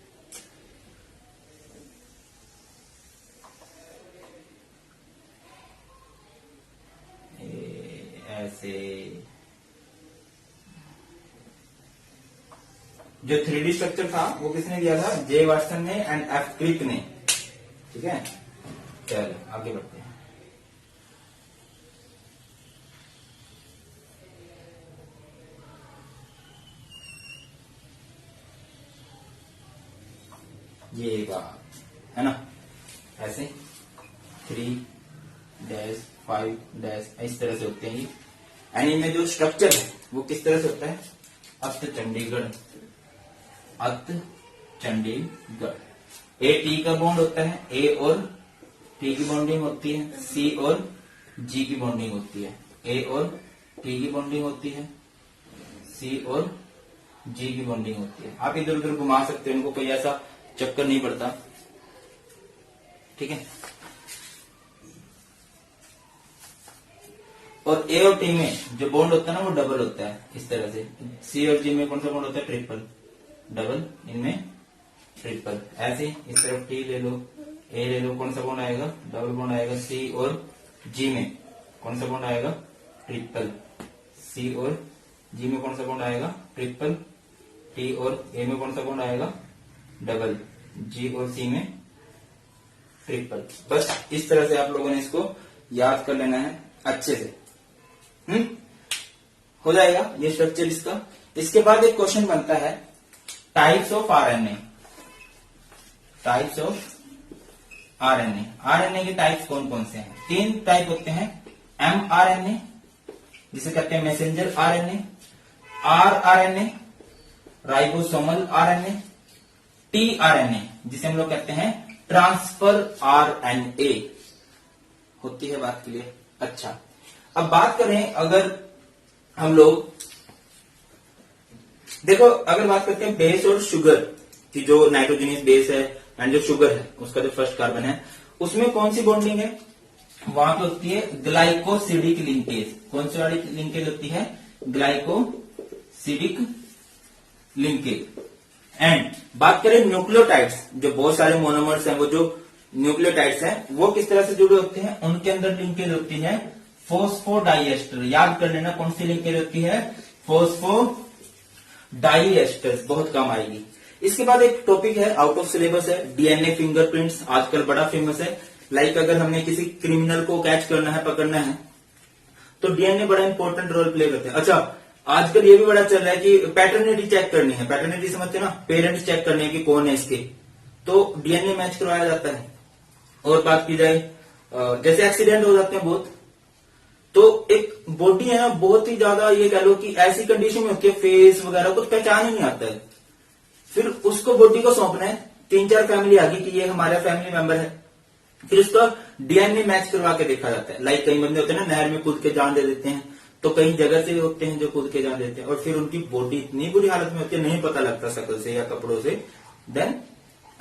ऐसे जो 3D स्ट्रक्चर था वो किसने दिया था? जे वाटसन ने एंड एफ क्रिक ने। ठीक है, चलो आगे बढ़ते हैं। ये बात है ना, ऐसे 3-5- इस तरह से होते हैं ये। एंड इनमें जो स्ट्रक्चर है वो किस तरह से होता है? अत चंडीगढ़, अत चंडीगढ़। ए टी का बॉन्ड होता है, ए और टी की बॉन्डिंग होती है, सी और जी की बॉन्डिंग होती है, ए और टी की बॉन्डिंग होती है, सी और जी की बॉन्डिंग होती है। आप इधर उधर घुमा सकते हैं उनको, कोई ऐसा चक्कर नहीं पड़ता। ठीक है, और ए और टी में जो बॉन्ड होता है ना वो डबल होता है इस तरह से। सी और जी में कौन सा बॉन्ड होता है? ट्रिपल, डबल, इनमें ट्रिपल। ऐसे इस तरफ टी ले लो, ए ले लो, कौन सा बॉन्ड आएगा? डबल बॉन्ड आएगा। सी और जी में कौन सा बॉन्ड आएगा? ट्रिपल। सी और जी में कौन सा बॉन्ड आएगा? ट्रिपल। टी और ए में कौन सा बॉन्ड आएगा? डबल। जी और सी में ट्रिपल। बस इस तरह से आप लोगों ने इसको याद कर लेना है अच्छे से। हो जाएगा ये स्ट्रक्चर इसका। इसके बाद एक क्वेश्चन बनता है types of RNA. Types of RNA. RNA के टाइप्स कौन कौन से हैं? 3 टाइप होते हैं। mRNA जिसे कहते हैं messenger RNA, rRNA ribosomal RNA, tRNA जिसे हम लोग कहते हैं ट्रांसफर आरएनए। होती है बात क्लियर? अच्छा, अब बात करें अगर हम लोग देखो, अगर बात करते हैं बेस और शुगर की, जो नाइट्रोजनियस बेस है एंड जो शुगर है उसका जो फर्स्ट कार्बन है, उसमें कौन सी बॉन्डिंग है? वहां पे होती है ग्लाइकोसिडिक लिंकेज। कौन सी वाली लिंकेज होती है? Glycosidic linkage. एंड बात करें न्यूक्लियोटाइड्स, जो बहुत सारे मोनोमर्स हैं, वो जो न्यूक्लियोटाइड्स हैं वो किस तरह से जुड़े होते हैं? उनके अंदर लिंकेज होती है फॉस्फोडाइएस्टर। याद कर लेना कौन सी लिंकेज होती है? फॉस्फोडाइएस्टर। बहुत कम आएगी। इसके बाद एक टॉपिक है, आउट ऑफ सिलेबस है, डीएनए फिंगरप्रिंट्स। आजकल बड़ा फेमस है। लाइक अगर हमने किसी क्रिमिनल को कैच करना है, पकड़ना है, तो डीएनए बड़ा इंपॉर्टेंट रोल प्ले करते हैं। अच्छा, आजकल ये भी बड़ा चल रहा है कि पैटर्निटी चेक करनी है। पैटर्निटी समझते हैं ना, पेरेंट्स चेक करने हैं कि कौन है इसके, तो डीएनए मैच करवाया जाता है। और बात की जाए जैसे एक्सीडेंट हो जाते हैं बहुत, तो एक बॉडी है ना बहुत ही ज्यादा, ये कह लो कि ऐसी कंडीशन में होती है, फेस वगैरह कुछ पहचान ही नहीं आता है। फिर उसको बॉडी को सौंपना है, 3-4 फैमिली आ गई कि ये हमारा फैमिली मेंबर है, फिर उसका डीएनए मैच करवा के देखा जाता है। लाइक कई बंदे होते हैं ना नहर में कूद के जान दे देते हैं, तो कई जगह से होते हैं जो कूद के जान देते हैं, और फिर उनकी बॉडी इतनी बुरी हालत में होती है, नहीं पता लगता शक्ल से या कपड़ों से, देन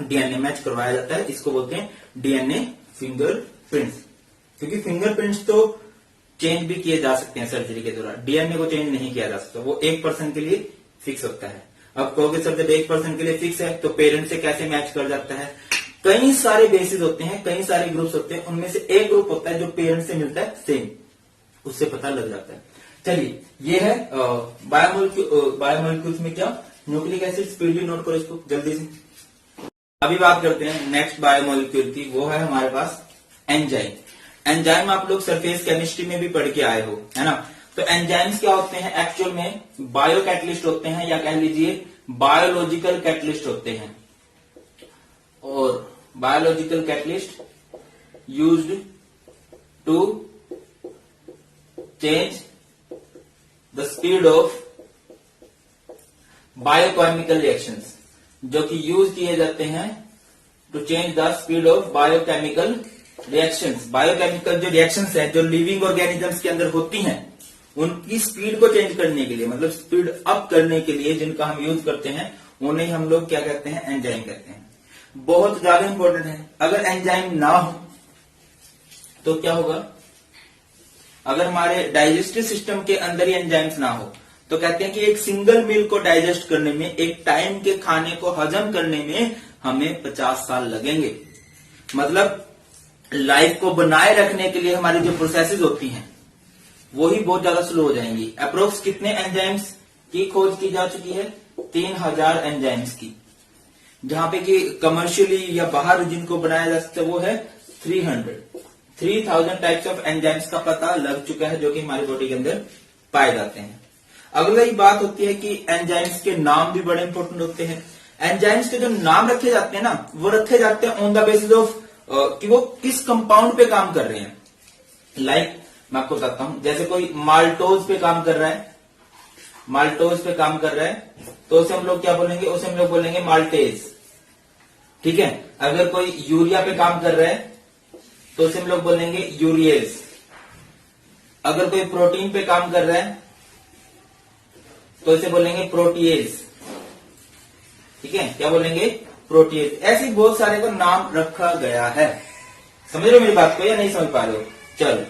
डीएनए मैच करवाया जाता है। इसको बोलते हैं डीएनए फिंगरप्रिंट्स। क्योंकि फिंगरप्रिंट्स तो चेंज भी किए जा सकते हैं सर्जरी के दौरान, डीएनए को चेंज नहीं किया जा सकता, वो 1% के लिए फिक्स होता है। अब कहोगे सर जब 1% के लिए फिक्स है तो पेरेंट से कैसे मैच कर जाता है? कई सारे बेसिस होते हैं, कई सारे ग्रुप्स होते हैं, उनमें से एक ग्रुप होता है जो पेरेंट से मिलता है सेम, उससे पता लग जाता है। चलिए, ये है बायोमोलिक्यूल्स में क्या? Nucleic acid. स्पीडली नोट करो इसको जल्दी से। अभी बात करते हैं नेक्स्ट बायोमोलिक्यूल की, वो है हमारे पास एंजाइम। एंजाइम आप लोग सरफेस केमिस्ट्री में भी पढ़ के आए हो, है ना? तो एंजाइम्स क्या होते हैं? एक्चुअल में बायो कैटलिस्ट होते हैं, या कह लीजिए बायोलॉजिकल कैटलिस्ट होते हैं। और biological catalyst used to change the speed of biochemical reactions, जो कि यूज किए जाते हैं to change the speed of biochemical reactions. Biochemical जो रिएक्शंस है, जो लिविंग ऑर्गेनिजम्स के अंदर होती हैं, उनकी स्पीड को चेंज करने के लिए, मतलब स्पीड अप करने के लिए जिनका हम यूज करते हैं, उन्हें हम लोग क्या कहते हैं? एंजाइम कहते हैं। बहुत ज्यादा इंपॉर्टेंट है। अगर एंजाइम ना हो तो क्या होगा? अगर हमारे डाइजेस्टिव सिस्टम के अंदर ही एंजाइम्स ना हो तो कहते हैं कि एक सिंगल मील को डाइजेस्ट करने में, एक टाइम के खाने को हजम करने में हमें 50 साल लगेंगे। मतलब लाइफ को बनाए रखने के लिए हमारी जो प्रोसेसेस होती हैं वो ही बहुत ज्यादा स्लो हो जाएंगी। अप्रोक्स कितने एंजाइम्स की खोज की जा चुकी है 3000 एंजाइम्स की, जहां पे कि कमर्शियली या बाहर जिनको बनाया जा सकता है वो है 3000 टाइप्स ऑफ एंजाइम्स का पता लग चुका है जो कि हमारी बॉडी के अंदर पाए जाते हैं। अगली बात होती है कि एंजाइम्स के नाम भी बड़े इंपॉर्टेंट होते हैं। एंजाइम्स के जो नाम रखे जाते हैं ना, वो रखे जाते हैं ऑन द बेसिस ऑफ कि वो किस कंपाउंड पे काम कर रहे हैं। लाइक मैं आपको बताता हूं, जैसे कोई माल्टोज पे काम कर रहा है, माल्टोज पे काम कर रहा है तो उसे हम लोग क्या बोलेंगे, उसे हम लोग बोलेंगे माल्टेज। ठीक है, अगर कोई यूरिया पे काम कर रहा है तो उसे हम लोग बोलेंगे यूरिएज। अगर कोई प्रोटीन पे काम कर रहा है तो इसे बोलेंगे प्रोटीएज। ठीक है, क्या बोलेंगे, प्रोटीएज। ऐसे बहुत सारे का नाम रखा गया है। समझ रहे हो मेरी बात को या नहीं समझ पा रहे हो? चलो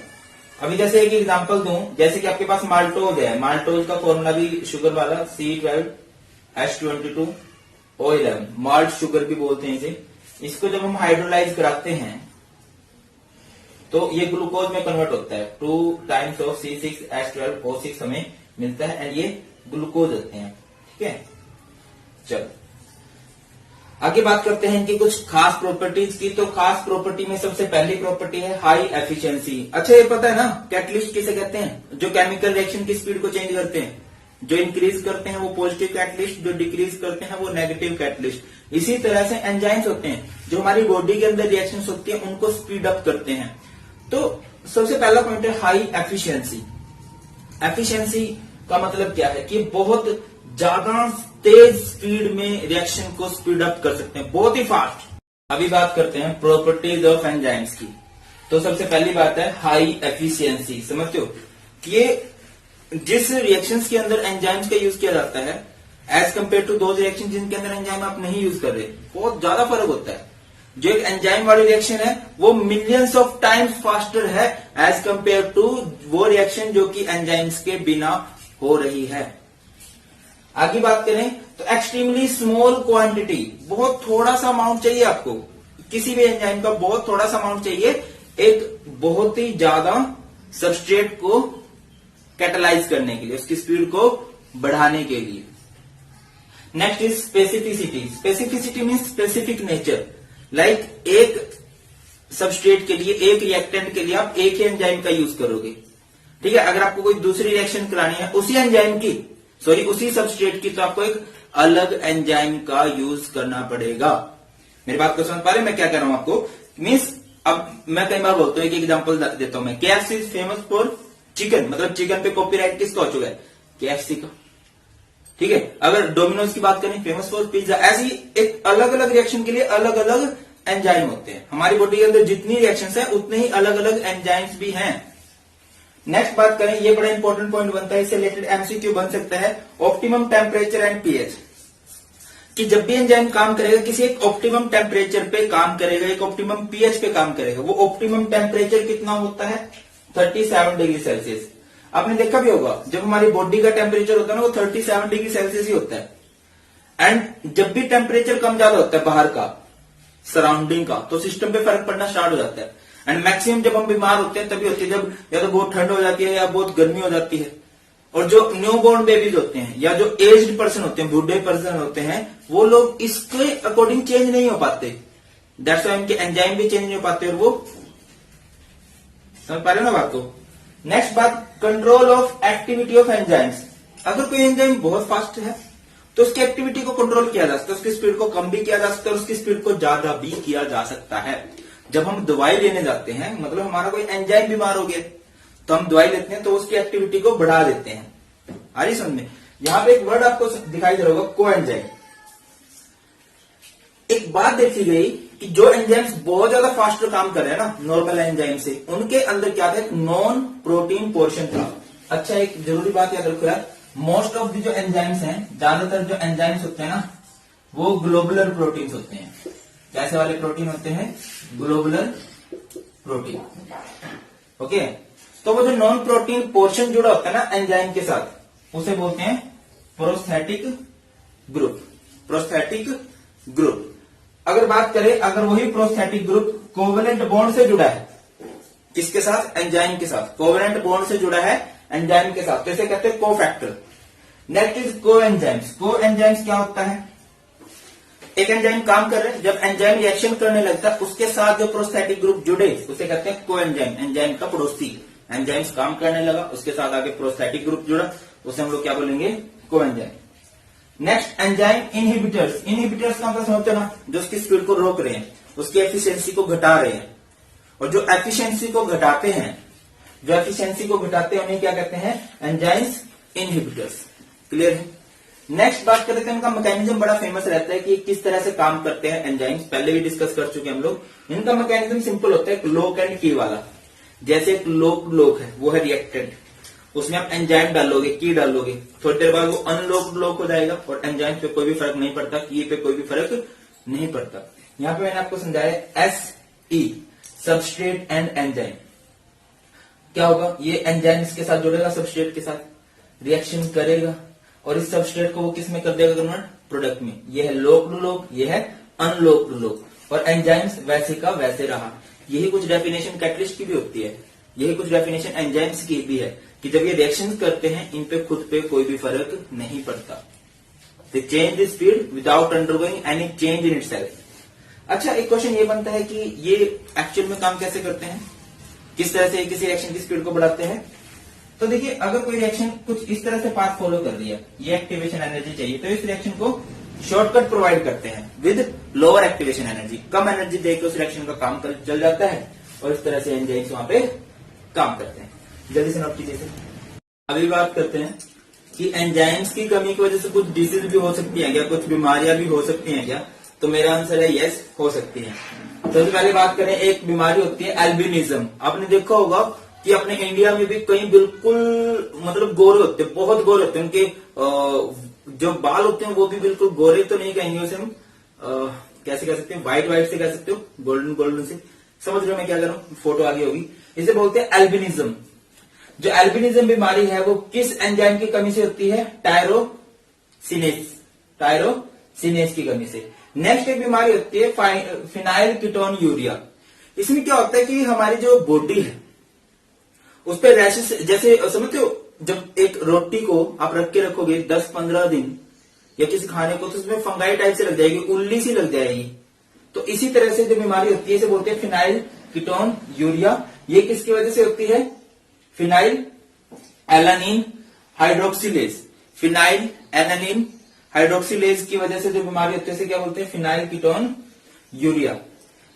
अभी जैसे एक एग्जांपल दूं, जैसे कि आपके पास माल्टोज है, माल्टोज का फॉर्मूला भी शुगर वाला C12H22O11, माल्ट शुगर भी बोलते हैं इसे। इसको जब हम हाइड्रोलाइज कराते हैं तो ये ग्लूकोज में कन्वर्ट होता है, 2 टाइम्स ऑफ C6H12O6 हमें मिलता है एंड ये ग्लूकोज होते हैं। ठीक है, चलो आगे बात करते हैं इनकी कुछ खास प्रॉपर्टीज की। तो खास प्रॉपर्टी में सबसे पहली प्रॉपर्टी है हाई एफिशिएंसी। अच्छा ये पता है ना कैटलिस्ट किसे कहते हैं? जो केमिकल रिएक्शन की स्पीड को चेंज करते हैं। जो इंक्रीज करते हैं वो पॉजिटिव कैटलिस्ट, जो डिक्रीज करते हैं वो नेगेटिव कैटलिस्ट। इसी तरह से एंजाइम्स होते हैं जो हमारी बॉडी के अंदर रिएक्शंस होती है उनको स्पीड अप करते हैं। तो सबसे पहला पॉइंट है हाई एफिशिएंसी। एफिशिएंसी का मतलब क्या है कि बहुत ज्यादा तेज स्पीड में रिएक्शन को स्पीड अप कर सकते हैं, बहुत ही फास्ट। अभी बात करते हैं प्रॉपर्टीज ऑफ एंजाइम्स की। तो सबसे पहली बात है हाई एफिशिएंसी। समझते हो कि ये जिस रिएक्शंस के अंदर एंजाइम्स का यूज किया जाता है as compare to those reaction जिनके अंदर एंजाइम आप नहीं यूज कर रहे, बहुत ज्यादा फर्क होता है। जो एक एंजाइम वाली रिएक्शन है वो मिलियंस ऑफ टाइम्स फास्टर है एज कंपेयर टू वो रिएक्शन जो कि एंजाइम्स के बिना हो रही है। आगे बात करें तो एक्सट्रीमली स्मॉल क्वांटिटी, बहुत थोड़ा सा अमाउंट चाहिए आपको, किसी भी एंजाइम का बहुत थोड़ा सा अमाउंट चाहिए एक बहुत ही ज्यादा सबस्ट्रेट को कैटलाइज करने के लिए, उसकी स्पीड को बढ़ाने के लिए। Next is specificity. Specificity mean specific nature. Like एक सबस्ट्रेट के लिए, एक रिएक्टेंट के लिए आप एक ही एंजाइम का यूज करोगे। ठीक है, अगर आपको कोई दूसरी रिएक्शन करानी है उसी एंजाइम की, सॉरी उसी सबस्ट्रेट की, तो आपको एक अलग एंजाइम का यूज करना पड़ेगा। मेरी बात को समझ पा रहे मैं क्या कह रहा हूं आपको? मीन्स अब मैं कई बार बोलता हूं, एक एग्जांपल देता हूं मैं। KFC is famous for chicken, मतलब चिकन पे कॉपीराइट किसका हो चुका है? KFC का। ठीक है, अगर डोमिनोज की बात करें फेमस फॉर पिज्जा। ऐसी एक अलग अलग रिएक्शन के लिए अलग अलग एंजाइम होते हैं। हमारी बॉडी के अंदर जितनी रिएक्शंस है उतने ही अलग अलग एंजाइम्स भी हैं। नेक्स्ट बात करें, ये बड़ा इंपॉर्टेंट पॉइंट बनता है, इससे रिलेटेड MCQ बन सकता है, ऑप्टिमम टेम्परेचर एंड pH। कि जब भी एंजाइम काम करेगा किसी एक ऑप्टिमम टेम्परेचर पे काम करेगा, एक ऑप्टिमम pH पे काम करेगा। वो ऑप्टिमम टेम्परेचर कितना होता है? 37 डिग्री सेल्सियस। आपने देखा भी होगा जब हमारी बॉडी का टेम्परेचर होता है ना वो 37 डिग्री सेल्सियस ही होता है। एंड जब भी टेम्परेचर कम ज्यादा होता है बाहर का, सराउंडिंग का, तो सिस्टम पे फर्क पड़ना स्टार्ट हो जाता है। एंड मैक्सिमम जब हम बीमार होते हैं तभी होती है जब या तो बहुत ठंड हो जाती है या बहुत गर्मी हो जाती है। और जो न्यू बोर्न बेबीज होते हैं या जो एज्ड पर्सन होते हैं, बूढ़े पर्सन होते हैं, वो लोग इसके अकॉर्डिंग चेंज नहीं हो पाते। दैट्स व्हाई उनके एंजाइम भी चेंज नहीं हो पाते। और वो समझ पा रहे हो ना बात को? नेक्स्ट बात, control of activity of enzymes. अगर कोई एंजाइम बहुत फास्ट है तो उसकी एक्टिविटी को कंट्रोल किया जा सकता है, उसकी स्पीड को कम भी किया जा सकता है और उसकी स्पीड को ज्यादा भी किया जा सकता है। जब हम दवाई लेने जाते हैं, मतलब हमारा कोई एंजाइम बीमार हो गया तो हम दवाई लेते हैं तो उसकी एक्टिविटी को बढ़ा देते हैं। आ रही समझ में? यहां पे एक वर्ड आपको दिखाई दे रहा होगा, कोएंजाइम। एक बात देखी गई कि जो एंजाइम्स बहुत ज्यादा फास्ट काम कर रहे हैं ना नॉर्मल एंजाइम से, उनके अंदर क्या था? नॉन प्रोटीन पोर्शन था। अच्छा एक जरूरी बात याद रखो यार, मोस्ट ऑफ द जो एंजाइम्स हैं, ज्यादातर जो एंजाइम्स होते हैं ना वो ग्लोबुलर प्रोटीन्स होते हैं। कैसे वाले प्रोटीन होते हैं? Globular protein. ओके, तो वो जो नॉन प्रोटीन पोर्शन जुड़ा होता है ना एंजाइम के साथ, उसे बोलते हैं प्रोस्थेटिक ग्रुप। Prosthetic group. अगर बात करें, अगर वही प्रोस्थेटिक ग्रुप कोवेलेंट बॉन्ड से जुड़ा है, किसके साथ? एंजाइम के साथ। कोवेलेंट बॉन्ड से जुड़ा है एंजाइम के साथ, तो इसे कहते हैं cofactor. Next is coenzymes. Coenzymes क्या होता है? एक एंजाइम काम कर रहे हैं, जब एंजाइम रिएक्शन करने लगता है उसके साथ जो प्रोस्थेटिक ग्रुप जुड़े उसे कहते हैं कोएंजाइम, एंजाइम का पड़ोसी। एंजाइम्स काम करने लगा, उसके साथ आगे प्रोस्थेटिक ग्रुप जुड़ा, उसे हम लोग क्या बोलेंगे? Coenzyme. Next enzyme inhibitors. Inhibitors का मतलब समझते हो ना, जो उसकी स्पीड को रोक रहे हैं, उसकी एफिशिएंसी को घटा रहे हैं। और जो एफिशिएंसी को घटाते हैं, उन्हें क्या कहते हैं? Enzymes inhibitors. क्लियर है? नेक्स्ट बात करते हैं, इनका मैकेनिज्म बड़ा फेमस रहता है कि किस तरह से काम करते हैं एंजाइम्स, पहले भी डिस्कस कर चुके हैं हम लोग। इनका मैकेनिज्म सिंपल होता है, लॉक एंड की वाला। जैसे एक लॉक है, वो है रिएक्टेंट, उसमें आप एंजाइम डालोगे, की डालोगे, थोड़ी देर बाद वो अनलॉक हो जाएगा और एंजाइम पे कोई भी फर्क नहीं पड़ता, की पे कोई भी फर्क नहीं पड़ता। यहाँ पे मैंने आपको समझाया SE, सबस्ट्रेट एंड एंजाइम। क्या होगा? ये एंजाइम इसके साथ जुड़ेगा, सबस्ट्रेट के साथ रिएक्शन करेगा और इस सबस्ट्रेट को वो किस में कर देगा कन्वर्ट? प्रोडक्ट में। ये है लॉक्ड लॉक, ये है अनलॉक्ड लॉक, और एंजाइम्स वैसे का वैसे रहा। यही कुछ डेफिनेशन कैटलिस्ट की भी होती है, यही कुछ डेफिनेशन एंजाइम्स की भी है कि जब ये रिएक्शन करते हैं इन पे खुद पे कोई भी फर्क नहीं पड़ता। दे change the speed without undergoing any change in itself. अच्छा, एक क्वेश्चन ये बनता है कि ये एक्चुअल में काम कैसे करते हैं, किस तरह से किसी रिएक्शन की स्पीड को बढ़ाते हैं? तो देखिए, अगर कोई रिएक्शन कुछ इस तरह से पाथ फॉलो कर रही है, ये एक्टिवेशन एनर्जी चाहिए, तो इस रिएक्शन को शॉर्टकट प्रोवाइड करते हैं with lower activation energy. Come energy देकर उस रिएक्शन का काम चल जाता है और इस तरह से एंजाइम्स वहां पे काम करते हैं। जल्दी से नोट कीजिए। अभी बात करते हैं कि एंजाइम्स की कमी की वजह से कुछ डिसीज भी हो सकती है क्या, कुछ बीमारियां भी हो सकती हैं क्या? तो मेरा आंसर है यस, हो सकती है। सबसे पहले बात करें, एक बीमारी होती है एल्बिनिज्म। आपने देखा होगा कि अपने इंडिया में भी कई बिल्कुल मतलब गोरे होते हैं, बहुत गोरे होते हैं, उनके जो बाल होते हैं वो भी बिल्कुल गोरे तो नहीं कहेंगे उसे हम, कैसे कह सकते हैं? व्हाइट से कह सकते हो, गोल्डन से। समझ रहे हो मैं क्या कर रहा हूं? फोटो आगे होगी। इसे बोलते हैं एल्बिनिज्म। जो एल्बिनिज्म बीमारी है वो किस एंजाइम की कमी से होती है? टायरोसिनेज की कमी से। नेक्स्ट एक बीमारी होती है फिनाइल कीटोन यूरिया। इसमें क्या होता है कि हमारी जो बॉडी है उस पर रैशेस, जैसे समझते हो, जब एक रोटी को आप रख के रखोगे 10-15 दिन या किसी खाने को, तो उसमें फंगाई टाइप से लग जाएगी, उल्ली सी लग जाएगी। तो इसी तरह से जो बीमारी होती है इसे बोलते हैं फिनाइल कीटोन यूरिया। ये किसकी वजह से होती है? Phenyl alanine hydroxylase. Phenyl alanine hydroxylase की वजह से जो बीमारी होती है इसे क्या बोलते हैं? Phenyl ketone urea.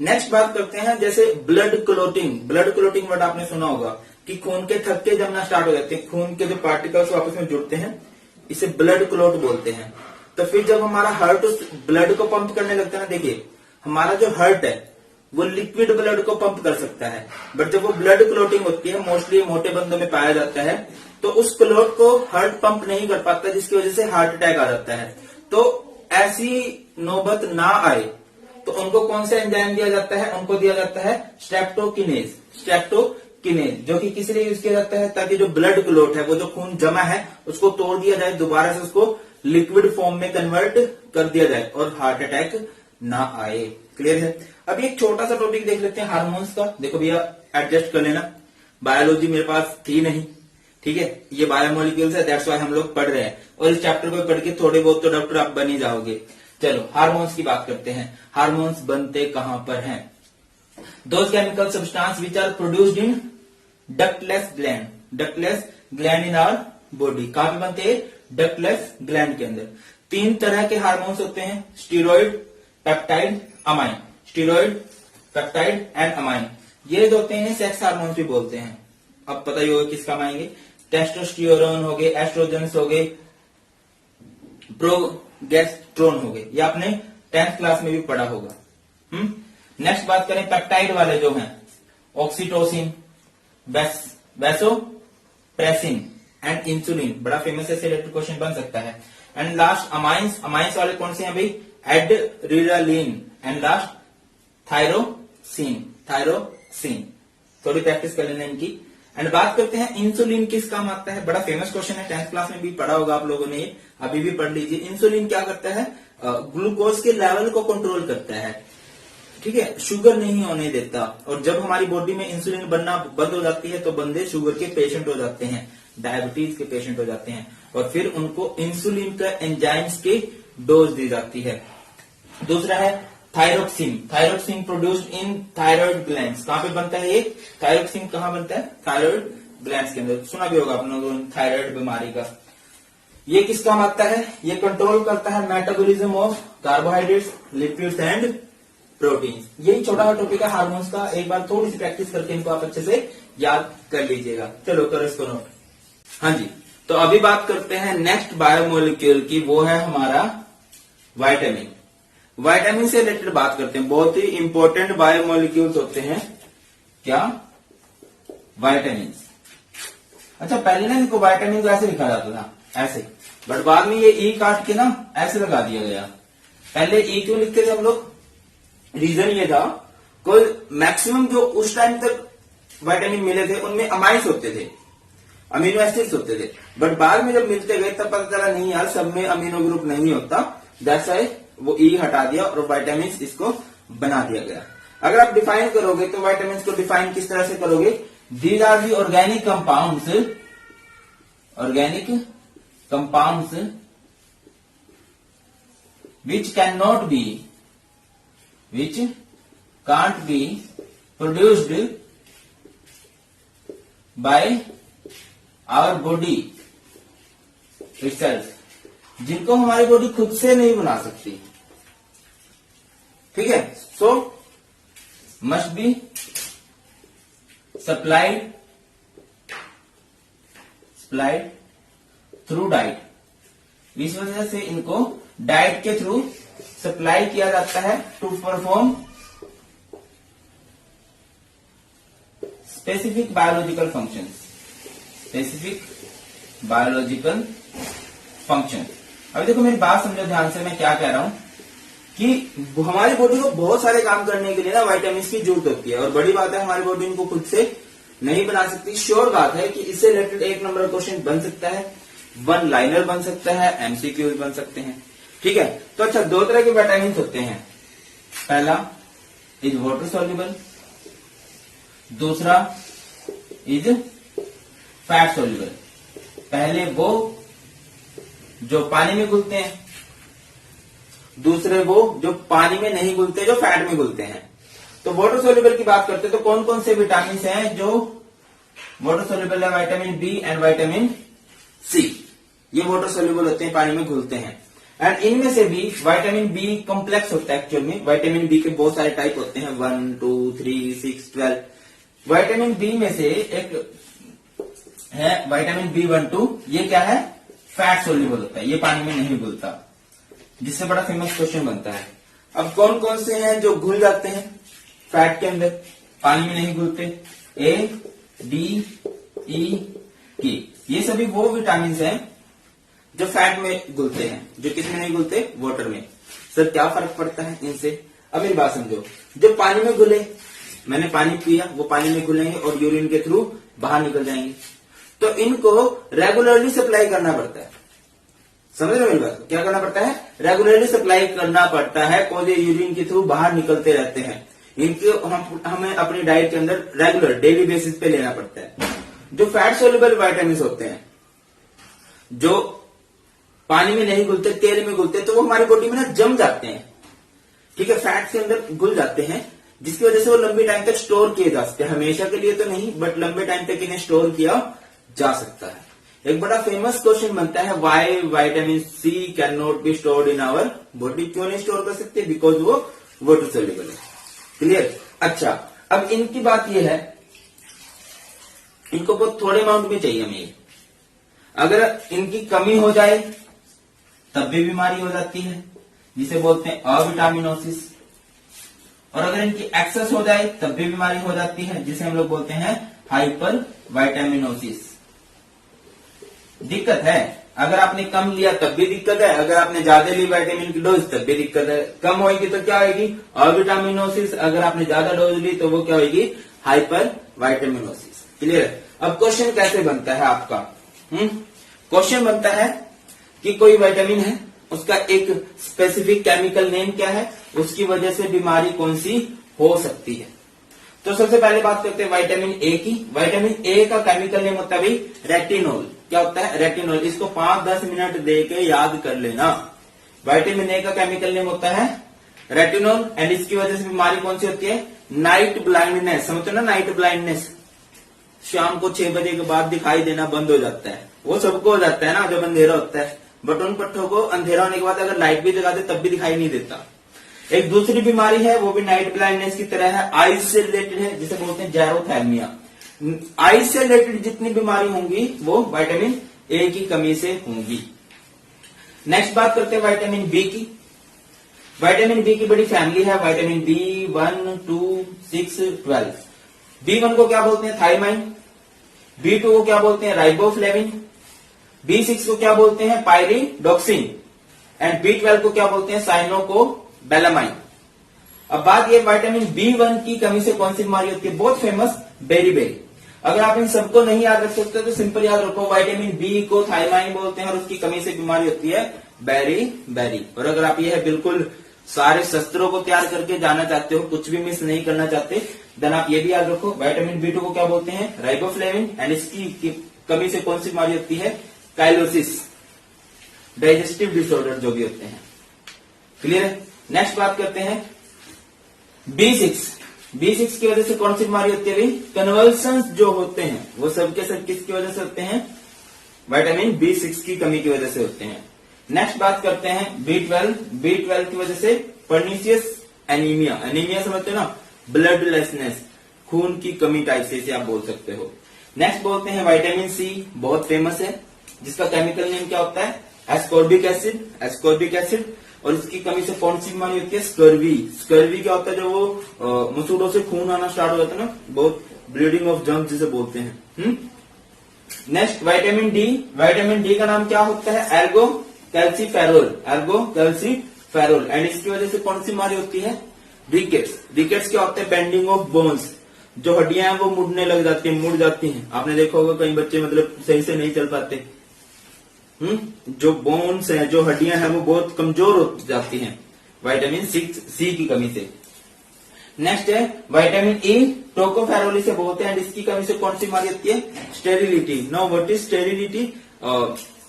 नेक्स्ट बात करते हैं, जैसे blood clotting. Blood clotting word आपने सुना होगा कि खून के थक्के जमना स्टार्ट हो जाते हैं, खून के जो पार्टिकल्स आपस में जुड़ते हैं, इसे ब्लड क्लोट बोलते हैं। तो फिर जब हमारा हार्ट उस ब्लड को पंप करने लगता है ना, देखिए हमारा जो हार्ट है वो लिक्विड ब्लड को पंप कर सकता है, बट जब वो ब्लड क्लोटिंग होती है, मोस्टली मोटे बंदों में पाया जाता है, तो उस क्लोट को हार्ट पंप नहीं कर पाता, जिसकी वजह से हार्ट अटैक आ जाता है। तो ऐसी नौबत ना आए तो उनको कौन सा एंजाइम दिया जाता है? उनको दिया जाता है स्ट्रेप्टोकिनेज। स्ट्रेप्टोकिनेज जो कि किस लिए यूज किया जाता है? ताकि जो ब्लड क्लोट है, वो जो खून जमा है, उसको तोड़ दिया जाए, दोबारा से उसको लिक्विड फॉर्म में कन्वर्ट कर दिया जाए और हार्ट अटैक ना आए। क्लियर है? अब एक छोटा सा टॉपिक देख लेते हैं हार्मोन्स का। देखो भैया, एडजस्ट कर लेना, बायोलॉजी मेरे पास थी नहीं, ठीक है, ये बायोमोलिक्यूल्स है, दैट्स व्हाई हम लोग पढ़ रहे हैं, और इस चैप्टर को पढ़ के थोड़े बहुत तो डॉक्टर आप बन ही जाओगे। चलो हार्मोन्स की बात करते हैं। हार्मोन्स बनते कहां पर हैं? Those chemical substance which are produced in ductless gland in our body. कहां पे बनते हैं? डक्टलेस ग्लैंड के अंदर। 3 तरह के हार्मोन्स होते हैं, steroid, peptide, amine. Steroid, peptide and amine, ये जो होते हैं सेक्स हार्मोन्स भी बोलते हैं। अब पता ही होगा किस काम आएंगे। टेस्टोस्टेरोन हो गए, एस्ट्रोजन्स हो गए, प्रोगेस्ट्रोन हो गए, ये आपने 10th क्लास में भी पढ़ा होगा। नेक्स्ट बात करें पेप्टाइड वाले जो हैं, ऑक्सीटोसिन, वैसोप्रेसिन एंड इंसुलिन, बड़ा फेमस है, सिलेक्टेड क्वेश्चन बन सकता है। And last amines. अमाइंस वाले कौन से हैं भाई? Adrenaline and last thyroxine. थोड़ी प्रैक्टिस कर लेना इनकी। एंड बात करते हैं इंसुलिन किस काम आता है? बड़ा फेमस क्वेश्चन है, 10th क्लास में भी पढ़ा होगा आप लोगों ने, अभी भी पढ़ लीजिए। इंसुलिन क्या करता है? ग्लूकोज के लेवल को कंट्रोल करता है, ठीक है, शुगर नहीं होने देता। और जब हमारी बॉडी में इंसुलिन बनना बंद हो जाती है तो बंदे शुगर के पेशेंट हो जाते हैं। डायबिटीज के पेशेंट हो जाते हैं, और फिर उनको इंसुलिन का एंजाइम्स की डोज दी जाती है। दूसरा है thyroxine. Thyroxine produced in thyroid glands. कहां पे बनता है ये थायरोक्सिन? कहां बनता है? थायराइड ग्लैंड्स के अंदर। सुना भी होगा आप लोगों ने थायराइड बीमारी का। ये किस काम आता है? ये कंट्रोल करता है metabolism of carbohydrates, lipids and proteins. यही छोटा सा टॉपिक है हार्मोन्स का। एक बार थोड़ी सी प्रैक्टिस करके इनको आप अच्छे से याद कर लीजिएगा। चलो करो इसको नोट। हाँ जी, तो अभी बात करते हैं नेक्स्ट बायोमोलिक्यूल की, वो है हमारा विटामिन। विटामिन से रिलेटेड बात करते हैं। बहुत ही इंपॉर्टेंट बायोमोलिक्यूल्स होते हैं क्या? विटामिन। अच्छा, पहले ना इनको विटामिन को ऐसे लिखा जाता था, ऐसे, बट बाद में ये ई काट के ना ऐसे लगा दिया गया। पहले ई क्यों लिखते थे हम लोग? रीजन ये था, कोई मैक्सिमम जो उस टाइम तक विटामिन मिले थे उनमें अमाइंस होते थे, अमीनो एसिड्स होते थे, बट बाद में जब मिलते गए तब पता चला नहीं यार, सब में अमीनो ग्रुप नहीं होता। दैट्स व्हाई वो ई हटा दिया और विटामिन इसको बना दिया गया। अगर आप डिफाइन करोगे तो विटामिन को डिफाइन किस तरह से करोगे? These are the organic compounds which can't be produced by our body itself, जिनको हमारी बॉडी खुद से नहीं बना सकती। ठीक है, सो must be supplied through diet. इस वजह से इनको डाइट के थ्रू सप्लाई किया जाता है to perform specific biological function. अभी देखो मेरी बात समझो ध्यान से, मैं क्या कह रहा हूं कि हमारी बॉडी को बहुत सारे काम करने के लिए ना विटामिन की जरूरत होती है, और बड़ी बात है हमारी बॉडी इनको खुद से नहीं बना सकती। श्योर बात है कि इससे रिलेटेड एक नंबर क्वेश्चन बन सकता है, वन लाइनर बन सकता है, एमसीक्यूज बन सकते हैं। ठीक है, तो अच्छा, दो तरह के विटामिन होते हैं। पहला इज वाटर सॉल्युबल, दूसरा इज फैट सॉल्युबल। पहले वो जो पानी में घुलते हैं, दूसरे वो जो पानी में नहीं घुलते, जो फैट में घुलते हैं। तो वाटर सॉल्युबल की बात करते हैं तो कौन कौन से विटामिन हैं जो वाटर सॉल्युबल है? Vitamin B and vitamin C, ये वाटर सॉल्युबल होते हैं, पानी में घुलते हैं। एंड इनमें से भी विटामिन बी कॉम्प्लेक्स होता है। एक्चुअल में विटामिन बी के बहुत सारे टाइप होते हैं, 1, 2, 3, 6, 12। विटामिन बी में से एक है विटामिन B12। ये क्या है? फैट सोल्यूबल होता है, ये पानी में नहीं घुलता, जिससे बड़ा फेमस क्वेश्चन बनता है। अब कौन कौन से हैं जो घुल जाते हैं फैट के अंदर, पानी में नहीं घुलते? A, D, E, K। ये सभी वो विटामिन हैं जो फैट में घुलते हैं, जो किस में नहीं घुलते? वाटर में। सर क्या फर्क पड़ता है इनसे? अब मेरी बात समझो, जो पानी में घुले, मैंने पानी पिया, वो पानी में घुलेंगे और यूरिन के थ्रू बाहर निकल जाएंगे, तो इनको रेगुलरली सप्लाई करना पड़ता है। समझ रहे हो मेरी बात? क्या करना पड़ता है? रेगुलरली सप्लाई करना पड़ता है, कॉज ये यूरिन के थ्रू बाहर निकलते रहते हैं। इनको हमें अपनी डाइट के अंदर रेगुलर डेली बेसिस पे लेना पड़ता है। जो फैट सोल्यूबल विटामिन होते हैं, जो पानी में नहीं घुलते, तेल में घुलते, तो वो हमारी बॉडी में ना जम जाते हैं। ठीक है, फैट के अंदर घुल जाते हैं, जिसकी वजह से वो लंबे टाइम तक स्टोर किए जा सकते हैं। हमेशा के लिए तो नहीं, बट लंबे टाइम तक इन्हें स्टोर किया जा सकता है। एक बड़ा फेमस क्वेश्चन बनता है, why vitamin C can not be stored in our body? क्यों नहीं स्टोर कर सकते? बिकॉज वो वाटर सोल्यूबल है। क्लियर? अच्छा, अब इनकी बात ये है, इनको बहुत थोड़े अमाउंट में चाहिए हमें। अगर इनकी कमी हो जाए तब भी बीमारी हो जाती है, जिसे बोलते हैं अविटामिनोसिस। और अगर इनकी एक्सेस हो जाए तब भी बीमारी हो जाती है, जिसे हम लोग बोलते हैं हाइपर विटामिनोसिस। दिक्कत है, अगर आपने कम लिया तब भी दिक्कत है, अगर आपने ज्यादा ली विटामिन की डोज तब भी दिक्कत है। कम होगी तो क्या होगी? अविटामिनोसिस। अगर आपने ज्यादा डोज ली तो वो क्या होगी? Hyper vitaminosis. क्लियर है? अब क्वेश्चन कैसे बनता है आपका? क्वेश्चन बनता है कि कोई विटामिन है, उसका एक स्पेसिफिक केमिकल नेम क्या है, उसकी वजह से बीमारी कौन सी हो सकती है। तो सबसे पहले बात करते हैं विटामिन ए की। विटामिन ए का केमिकल नेम होता है भाई रेटिनोल। क्या होता है? रेटिनोल। इसको 5-10 मिनट दे के याद कर लेना। विटामिन ए का केमिकल नेम होता है रेटिनोल एंड इसकी वजह से बीमारी कौन सी होती है? Night blindness. समझते हो ना, नाइट ब्लाइंडनेस। शाम को 6 बजे के बाद दिखाई देना बंद हो जाता है। वो सबको हो जाता है ना जब अंधेरा होता है, बट उन पट्टों को अंधेरा होने के बाद अगर लाइट भी जगा दे तब भी दिखाई नहीं देता। एक दूसरी बीमारी है, वो भी नाइट ब्लाइंडनेस की तरह है, आईज से रिलेटेड है, जिसे बोलते हैं जेरोथैल्मिया। आईज से रिलेटेड जितनी बीमारी होंगी वो विटामिन ए की कमी से होंगी। नेक्स्ट बात करते हैं विटामिन बी की। विटामिन बी की बड़ी फैमिली है, विटामिन बी 1, 2, 6, 12। B1 को क्या बोलते हैं? थाइमाइन। B2 को क्या बोलते हैं? राइबोफ्लेविन। B6 को क्या बोलते हैं? पायरिडॉक्सिन। एंड B12 को क्या बोलते हैं? साइनोकोबैलामाइन। अब बात ये विटामिन B1 की कमी से कौन सी बीमारी होती है? बहुत फेमस, बेरीबेरी। अगर आप इन सबको नहीं याद रख सकते तो सिंपल याद रखो, विटामिन बी को थाइमाइन बोलते हैं और उसकी कमी से बीमारी होती है बेरीबेरी। और अगर आप ये बिल्कुल सारे शस्त्रों को तैयार करके जाना चाहते हो, कुछ भी मिस नहीं करना चाहते, देन आप ये भी याद रखो, विटामिन B2 को क्या बोलते हैं? राइबोफ्लेविन। एंड इसकी कमी से कौन सी बीमारी होती है? काइलोसिस, डाइजेस्टिव डिसऑर्डर जो भी होते हैं। क्लियर है? नेक्स्ट बात करते हैं B6। B6 की वजह से कौन सी बीमारी होती है भाई? कन्वल्सन्स जो होते हैं वो सबके सब किसकी वजह से होते हैं? विटामिन B6 की कमी की वजह से होते हैं। नेक्स्ट बात करते हैं B12। B12 की वजह से पर्नीशियस एनीमिया। एनीमिया समझते हो ना, ब्लडलेसनेस, खून की कमी टाइप से इसे आप बोल सकते हो। नेक्स्ट बोलते हैं विटामिन सी, बहुत फेमस है, जिसका केमिकल नेम क्या होता है? Ascorbic acid. Ascorbic acid. और इसकी कमी से कौन सी बीमारी होती है? स्कर्वी। स्कर्वी क्या होता है? जो वो मसूड़ों से खून आना स्टार्ट हो जाता है ना, बहुत ब्लीडिंग ऑफ जम्स जिसे बोलते हैं। Next vitamin D. Vitamin D का नाम क्या होता है? Algo calciferol. Algo calciferol. And इसकी वजह से कौन सी बीमारी होती है? रिकेट्स। रिकेट्स क्या होता है? Bending of bones. जो हड्डियां हैं वो मुड़ने लग जाती हैं, मुड़ जाती हैं। आपने देखा होगा कई बच्चे मतलब सही से नहीं चल पाते। जो बोन्स हैं, जो हड्डियां हैं वो बहुत कमजोर हो जाती हैं विटामिन सी की कमी से। नेक्स्ट है विटामिन ई, टोकोफेरोल इसे बोलते हैं। इसकी कमी से कौन सी बीमारी होती है? Sterility. No, what is sterility?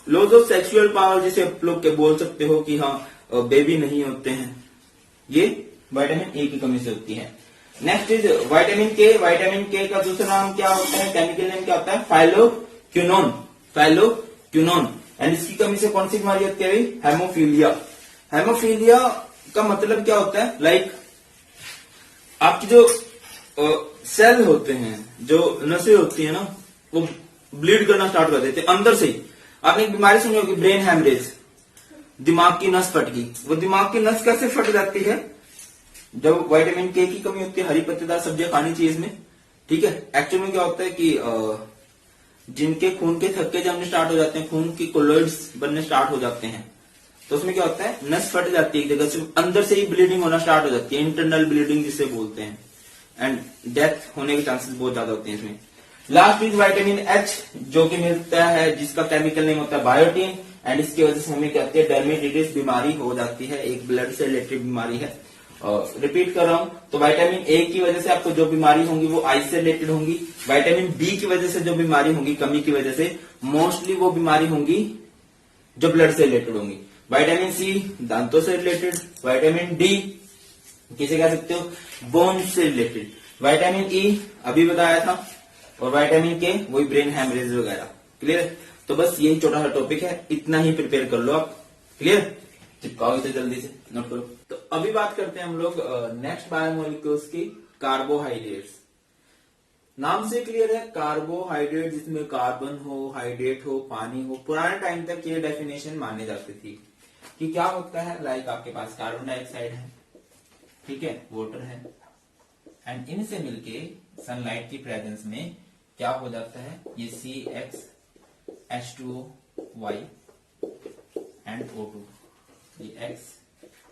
Loss of sexual power, जिसे आप लोग बोल सकते हो कि हाँ बेबी नहीं होते हैं, ये विटामिन ए की कमी से होती है। नेक्स्ट इज विटामिन के। विटामिन के का दूसरा नाम क्या होता है? केमिकल नेम क्या होता है? फाइलोक्विनोन। फाइलोक्विनोन। एंड इसकी कमी से कौन सी बीमारी होती है भाई? हेमोफीलिया। हेमोफीलिया का मतलब क्या होता है? लाइक आपकी जो सेल होते हैं, जो नसें होती है ना, वो ब्लीड करना स्टार्ट कर देते हैं अंदर से ही। आपने एक बीमारी सुनी होगी, ब्रेन हैमरेज, दिमाग की नस फट गई। वो दिमाग की नस कैसे फट जाती है? जब विटामिन के की कमी होती है। हरी पत्तेदार सब्जियां खानी चाहिए इसमें, ठीक है। एक्चुअल में क्या होता है कि जिनके खून के थक्के जमने स्टार्ट हो जाते हैं, खून की कोलॉइड्स बनने स्टार्ट हो जाते हैं, तो उसमें क्या होता है? नस फट जाती है एक जगह से, अंदर से ही ब्लीडिंग होना स्टार्ट हो जाती है, इंटरनल ब्लीडिंग जिसे बोलते हैं। एंड डेथ होने के चांसेस बहुत ज्यादा होते हैं इसमें। लास्ट इज विटामिन एच, जो कि मिलता है, जिसका केमिकल नेम होता है बायोटीन। एंड इसकी वजह से हमें क्या होती है? डर्मेटाइटिस बीमारी हो जाती है, एक ब्लड से रिलेटेड बीमारी है। रिपीट कर रहा हूं, तो विटामिन ए की वजह से आपको जो बीमारी होंगी वो आई से रिलेटेड होंगी। विटामिन बी की वजह से जो बीमारी होंगी कमी की वजह से, मोस्टली वो बीमारी होंगी जो ब्लड से रिलेटेड होंगी। विटामिन सी दांतों से रिलेटेड। विटामिन डी किसे कह सकते हो? बोन से रिलेटेड। विटामिन ई अभी बताया था, और विटामिन के वही ब्रेन हैमरेज वगैरह। क्लियर? तो बस यही छोटा सा टॉपिक है, इतना ही प्रिपेयर कर लो आप। क्लियर? चिपकाओ इसे जल्दी से, नोट करो। तो अभी बात करते हैं हम लोग नेक्स्ट बायोमोलिक्यूल्स की, कार्बोहाइड्रेट्स। नाम से क्लियर है, कार्बोहाइड्रेट, जिसमें कार्बन हो, हाइड्रेट हो, पानी हो। पुराने टाइम तक ये डेफिनेशन मानी जाती थी कि क्या होता है, लाइक आपके पास कार्बन डाइऑक्साइड है, ठीक है, वाटर है, एंड इनसे मिलके सनलाइट की प्रेजेंस में क्या हो जाता है? ये CH2O Y एंड O2, ये X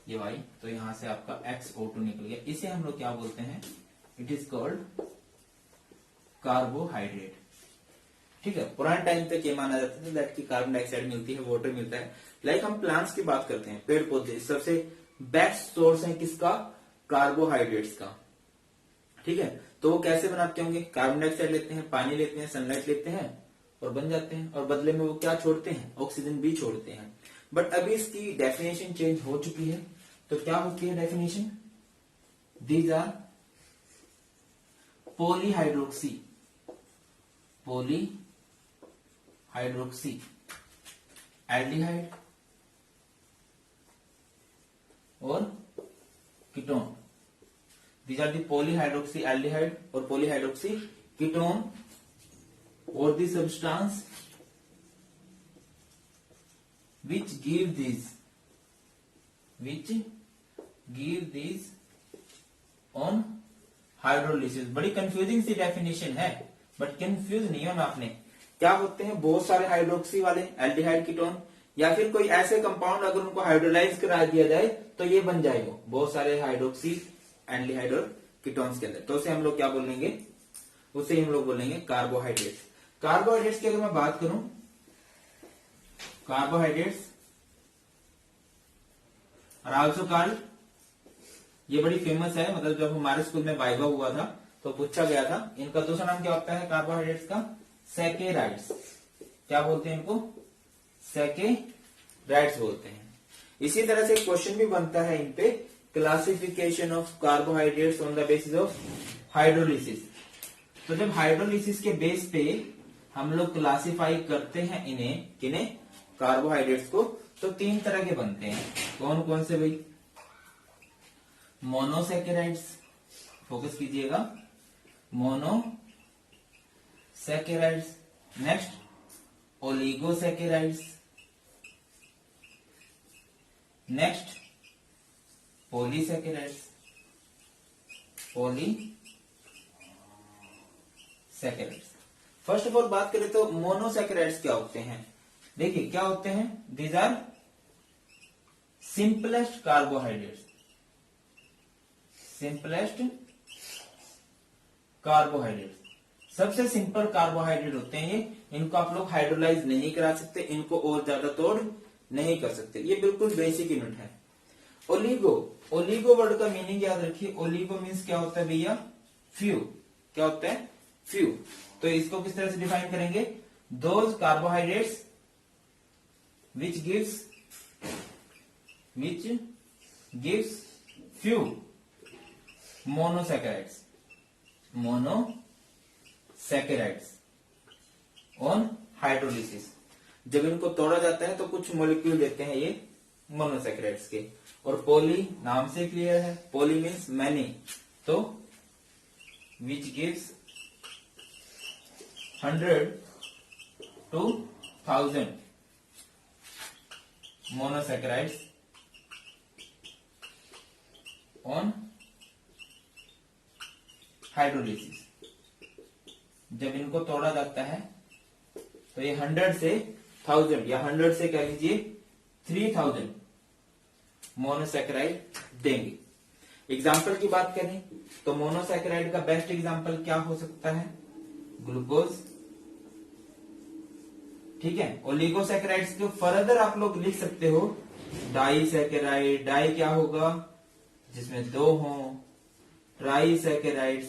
ये Y, तो यहां से आपका XO2 निकल गया। इसे हम लोग क्या बोलते हैं? It is called carbohydrate. ठीक है, पुराने टाइम तक ये माना जाता था दैट कि कार्बन डाइऑक्साइड मिलती है, वाटर मिलता है। लाइक हम प्लांट्स की बात करते हैं, पेड़ पौधे सबसे बेस्ट सोर्स है किसका? कार्बोहाइड्रेट्स का। ठीक है, तो वो कैसे बनाते होंगे? कार्बन डाइऑक्साइड लेते हैं, पानी लेते हैं, सनलाइट लेते हैं और बन जाते हैं, और बदले में वो क्या छोड़ते हैं? ऑक्सीजन भी छोड़ते हैं। बट अभी इसकी डेफिनेशन चेंज हो चुकी है। तो क्या होती है definition? These are polyhydroxy aldehyde और ketone. These are the polyhydroxy aldehyde or polyhydroxy ketone or the substance which give these on hydrolysis। बड़ी कंफ्यूजिंग सी डेफिनेशन है, बट कंफ्यूज नहीं होना आपने। क्या होते हैं? बहुत सारे हाइड्रोक्सी वाले एल्डिहाइड कीटोन, या फिर कोई ऐसे कंपाउंड अगर उनको हाइड्रोलाइज करा दिया जाए तो ये बन जाएगा बहुत सारे हाइड्रोक्सी एल्डिहाइड और कीटोन्स के अंदर। तो उसे हम लोग क्या बोलेंगे? उसे हम लोग बोलेंगे कार्बोहाइड्रेट्स। कार्बोहाइड्रेट्स की अगर मैं बात करूं, कार्बोहाइड्रेट्स आर आल्सो कॉल्ड, ये बड़ी फेमस है, मतलब जब हमारे स्कूल में वाइवा हुआ था तो पूछा गया था इनका दूसरा नाम क्या होता है कार्बोहाइड्रेट्स का? सैकेराइड्स। क्या बोलते हैं इनको? सैकेराइड्स बोलते हैं। इसी तरह से क्वेश्चन भी बनता है इन पे, classification of carbohydrates on the basis of hydrolysis. तो जब हाइड्रोलिसिस के बेस पे हम लोग क्लासिफाई करते हैं इन्हें, किन्हें? कार्बोहाइड्रेट्स को, तो 3 तरह के बनते हैं। कौन कौन से भाई? मोनोसैकेराइड्स, फोकस कीजिएगा, monosaccharides. Next oligosaccharides, next polysaccharides. First of all बात करें तो मोनोसैकेराइड्स क्या होते हैं? देखिए क्या होते हैं? दीज आर सिंपलेस्ट कार्बोहाइड्रेट्स, सबसे सिंपल कार्बोहाइड्रेट होते हैं ये। इनको आप लोग हाइड्रोलाइज नहीं करा सकते, इनको और ज्यादा तोड़ नहीं कर सकते, ये बिल्कुल बेसिक यूनिट है। ओलिगो वर्ड का मीनिंग याद रखिए। ओलिगो मीन्स क्या होता है भैया? फ्यू। क्या होता है? फ्यू। तो इसको किस तरह से डिफाइन करेंगे? Those carbohydrates which gives few monosaccharides on hydrolysis। जब इनको तोड़ा जाता है तो कुछ मॉलिक्यूल देते हैं ये मोनोसैकेराइड्स के। और पॉली नाम से क्लियर है, पॉली मीन्स मैनी, तो which gives 100 to 1000 monosaccharides on hydrolysis. जब इनको तोड़ा जाता है तो ये 100 से 1000 या 100 से कह लीजिए 3000 मोनोसैकेराइड देंगे। एग्जाम्पल की बात करें तो मोनोसैकेराइड का बेस्ट एग्जाम्पल क्या हो सकता है? ग्लूकोज। ठीक है। ओलिगोसैकेराइड्स को फर्दर आप लोग लिख सकते हो डाइसैकेराइड। डाई क्या होगा? जिसमें 2 हो। ट्राइसैकेराइड्स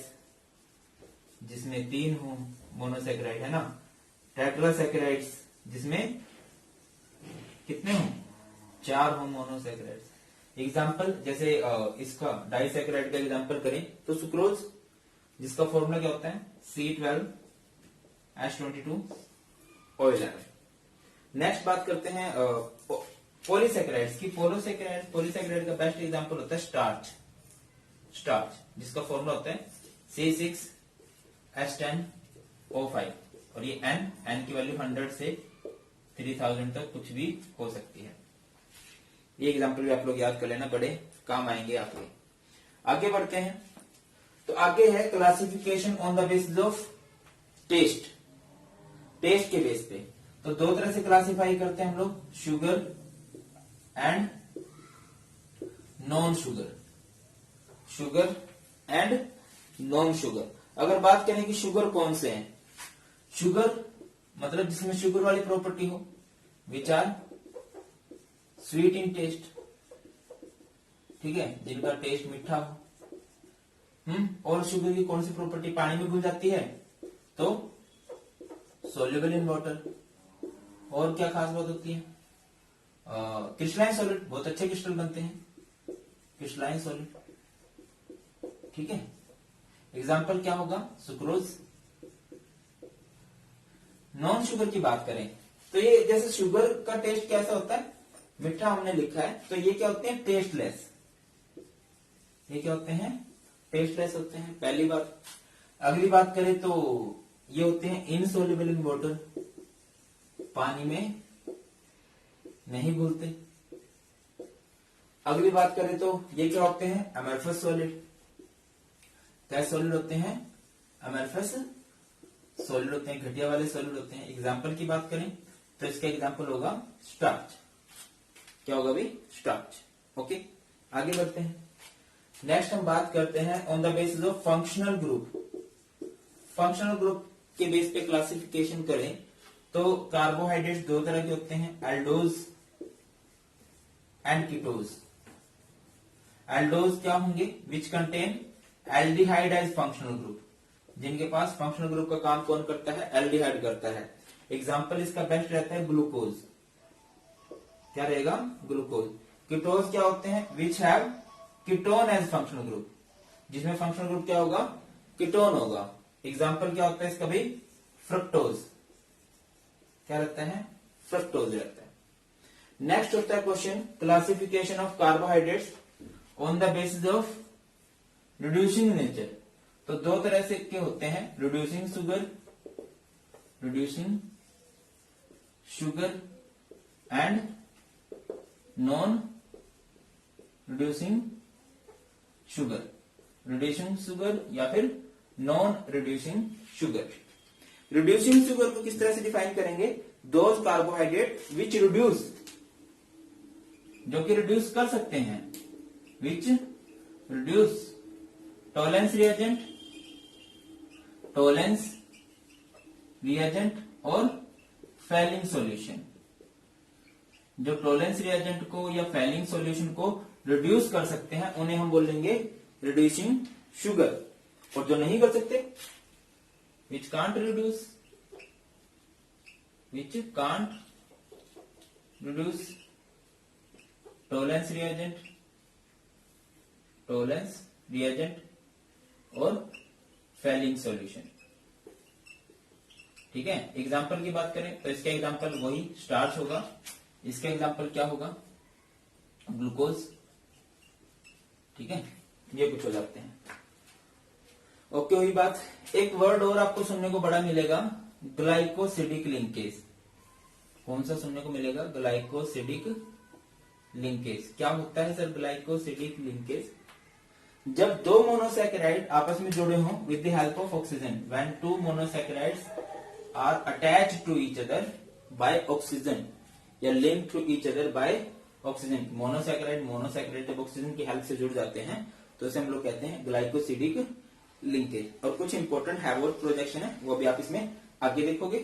जिसमें 3 हो, मोनोसैकेराइड है ना। टेट्रासैकेराइड्स जिसमें कितने हो? 4 हो मोनोसैकेराइड्स। एग्जाम्पल जैसे इसका डाइसैकेराइड का एग्जाम्पल करें तो सुक्रोज, जिसका फॉर्मूला क्या होता है? C12H22OH। नेक्स्ट बात करते हैं पॉलीसैकेराइड्स की। पॉलीसैकेराइड का बेस्ट एग्जाम्पल होता है स्टार्च, जिसका फॉर्मूला होता है C6H10O5। और ये N की वैल्यू 100 से 3000 तक कुछ भी हो सकती है। ये एग्जाम्पल भी आप लोग याद कर लेना, बड़े काम आएंगे आपके। आगे बढ़ते हैं तो आगे है classification on the basis of taste के बेस पे। तो 2 तरह से क्लासिफाई करते हैं हम लोग, शुगर एंड नॉन शुगर। अगर बात करें कि शुगर कौन से हैं? शुगर मतलब जिसमें शुगर वाली प्रॉपर्टी हो, which are sweet in taste. ठीक है, जिनका टेस्ट मीठा हो। और शुगर की कौन सी प्रॉपर्टी पानी में घुल जाती है? तो सोल्यूबल इन वाटर। और क्या खास बात होती है? क्रिस्टलाइन सॉलिड, बहुत अच्छे क्रिस्टल बनते हैं, क्रिस्टलाइन सॉलिड। ठीक है, एग्जाम्पल क्या होगा? सुक्रोज। नॉन शुगर की बात करें तो ये जैसे शुगर का टेस्ट कैसा होता है? मीठा हमने लिखा है, तो ये क्या होते हैं? टेस्टलेस। ये क्या होते हैं? टेस्टलेस होते हैं, पहली बात। अगली बात करें तो ये होते हैं इनसोल्युबल इन वाटर, पानी में नहीं घुलते। अगली बात करें तो ये क्या होते हैं? Amorphous solid. कैसे सॉलिड होते हैं? अमरफस सॉलिड होते हैं, घटिया वाले सॉलिड होते हैं। एग्जाम्पल की बात करें तो इसका एग्जाम्पल होगा स्टार्च। क्या होगा भाई? स्टार्च। ओके, आगे बढ़ते हैं। नेक्स्ट हम बात करते हैं on the basis of functional group. Functional group के बेस पे क्लासिफिकेशन करें तो कार्बोहाइड्रेट्स दो तरह के होते हैं, एल्डोज एंड कीटोज। एल्डोज क्या होंगे? Which contain aldehyde as functional group, जिनके पास फंक्शनल ग्रुप का काम कौन करता है? एल्डिहाइड करता है। एग्जाम्पल इसका बेस्ट रहता है ग्लूकोज। क्या रहेगा? ग्लूकोज। कीटोज क्या होते हैं? Which have ketone as functional group, जिसमें फंक्शनल ग्रुप क्या होगा? कीटोन होगा। एग्जाम्पल क्या होता है इसका भाई? फ्रक्टोज। क्या रहता है? फ्रक्टोज रहता है। नेक्स्ट होता है question classification of carbohydrates on the basis of reducing nature. तो दो तरह से के होते हैं, reducing sugar and non reducing sugar. Reducing sugar या फिर non reducing sugar. Reducing sugar को किस तरह से डिफाइन करेंगे? दोज कार्बोहाइड्रेट विच रिड्यूस, जो कि रिड्यूस कर सकते हैं, विच रिड्यूस टॉलेंस रिएजेंट और फैलिंग सॉल्यूशन। जो टॉलेंस रिएजेंट को या फैलिंग सॉल्यूशन को रिड्यूस कर सकते हैं उन्हें हम बोलेंगे रिड्यूसिंग शुगर। और जो नहीं कर सकते, which can't reduce Tollens reagent और फैलिंग सॉल्यूशन। ठीक है, एग्जाम्पल की बात करें तो इसका एग्जाम्पल वही स्टार्च होगा। इसका एग्जाम्पल क्या होगा? ग्लूकोज। ठीक है, ये कुछ हो जाते हैं। ओके, वही बात। एक वर्ड और आपको सुनने को बड़ा मिलेगा, ग्लाइकोसिडिक लिंकेज। कौन सा सुनने को मिलेगा? Glycosidic linkage. क्या होता है सर ग्लाइकोसिडिक लिंकेज? जब दो मोनोसैकेराइड आपस में जुड़े हों with the help of oxygen, when two monosaccharides are attached to each other by oxygen या link to each other by oxygen. Monosaccharide जब ऑक्सीजन की हेल्प से जुड़ जाते हैं तो इसे हम लोग कहते हैं ग्लाइकोसिडिक लिंकेज। और कुछ इंपॉर्टेंट हैवॉल्क प्रोजेक्शन है, वो भी आप इसमें आगे देखोगे।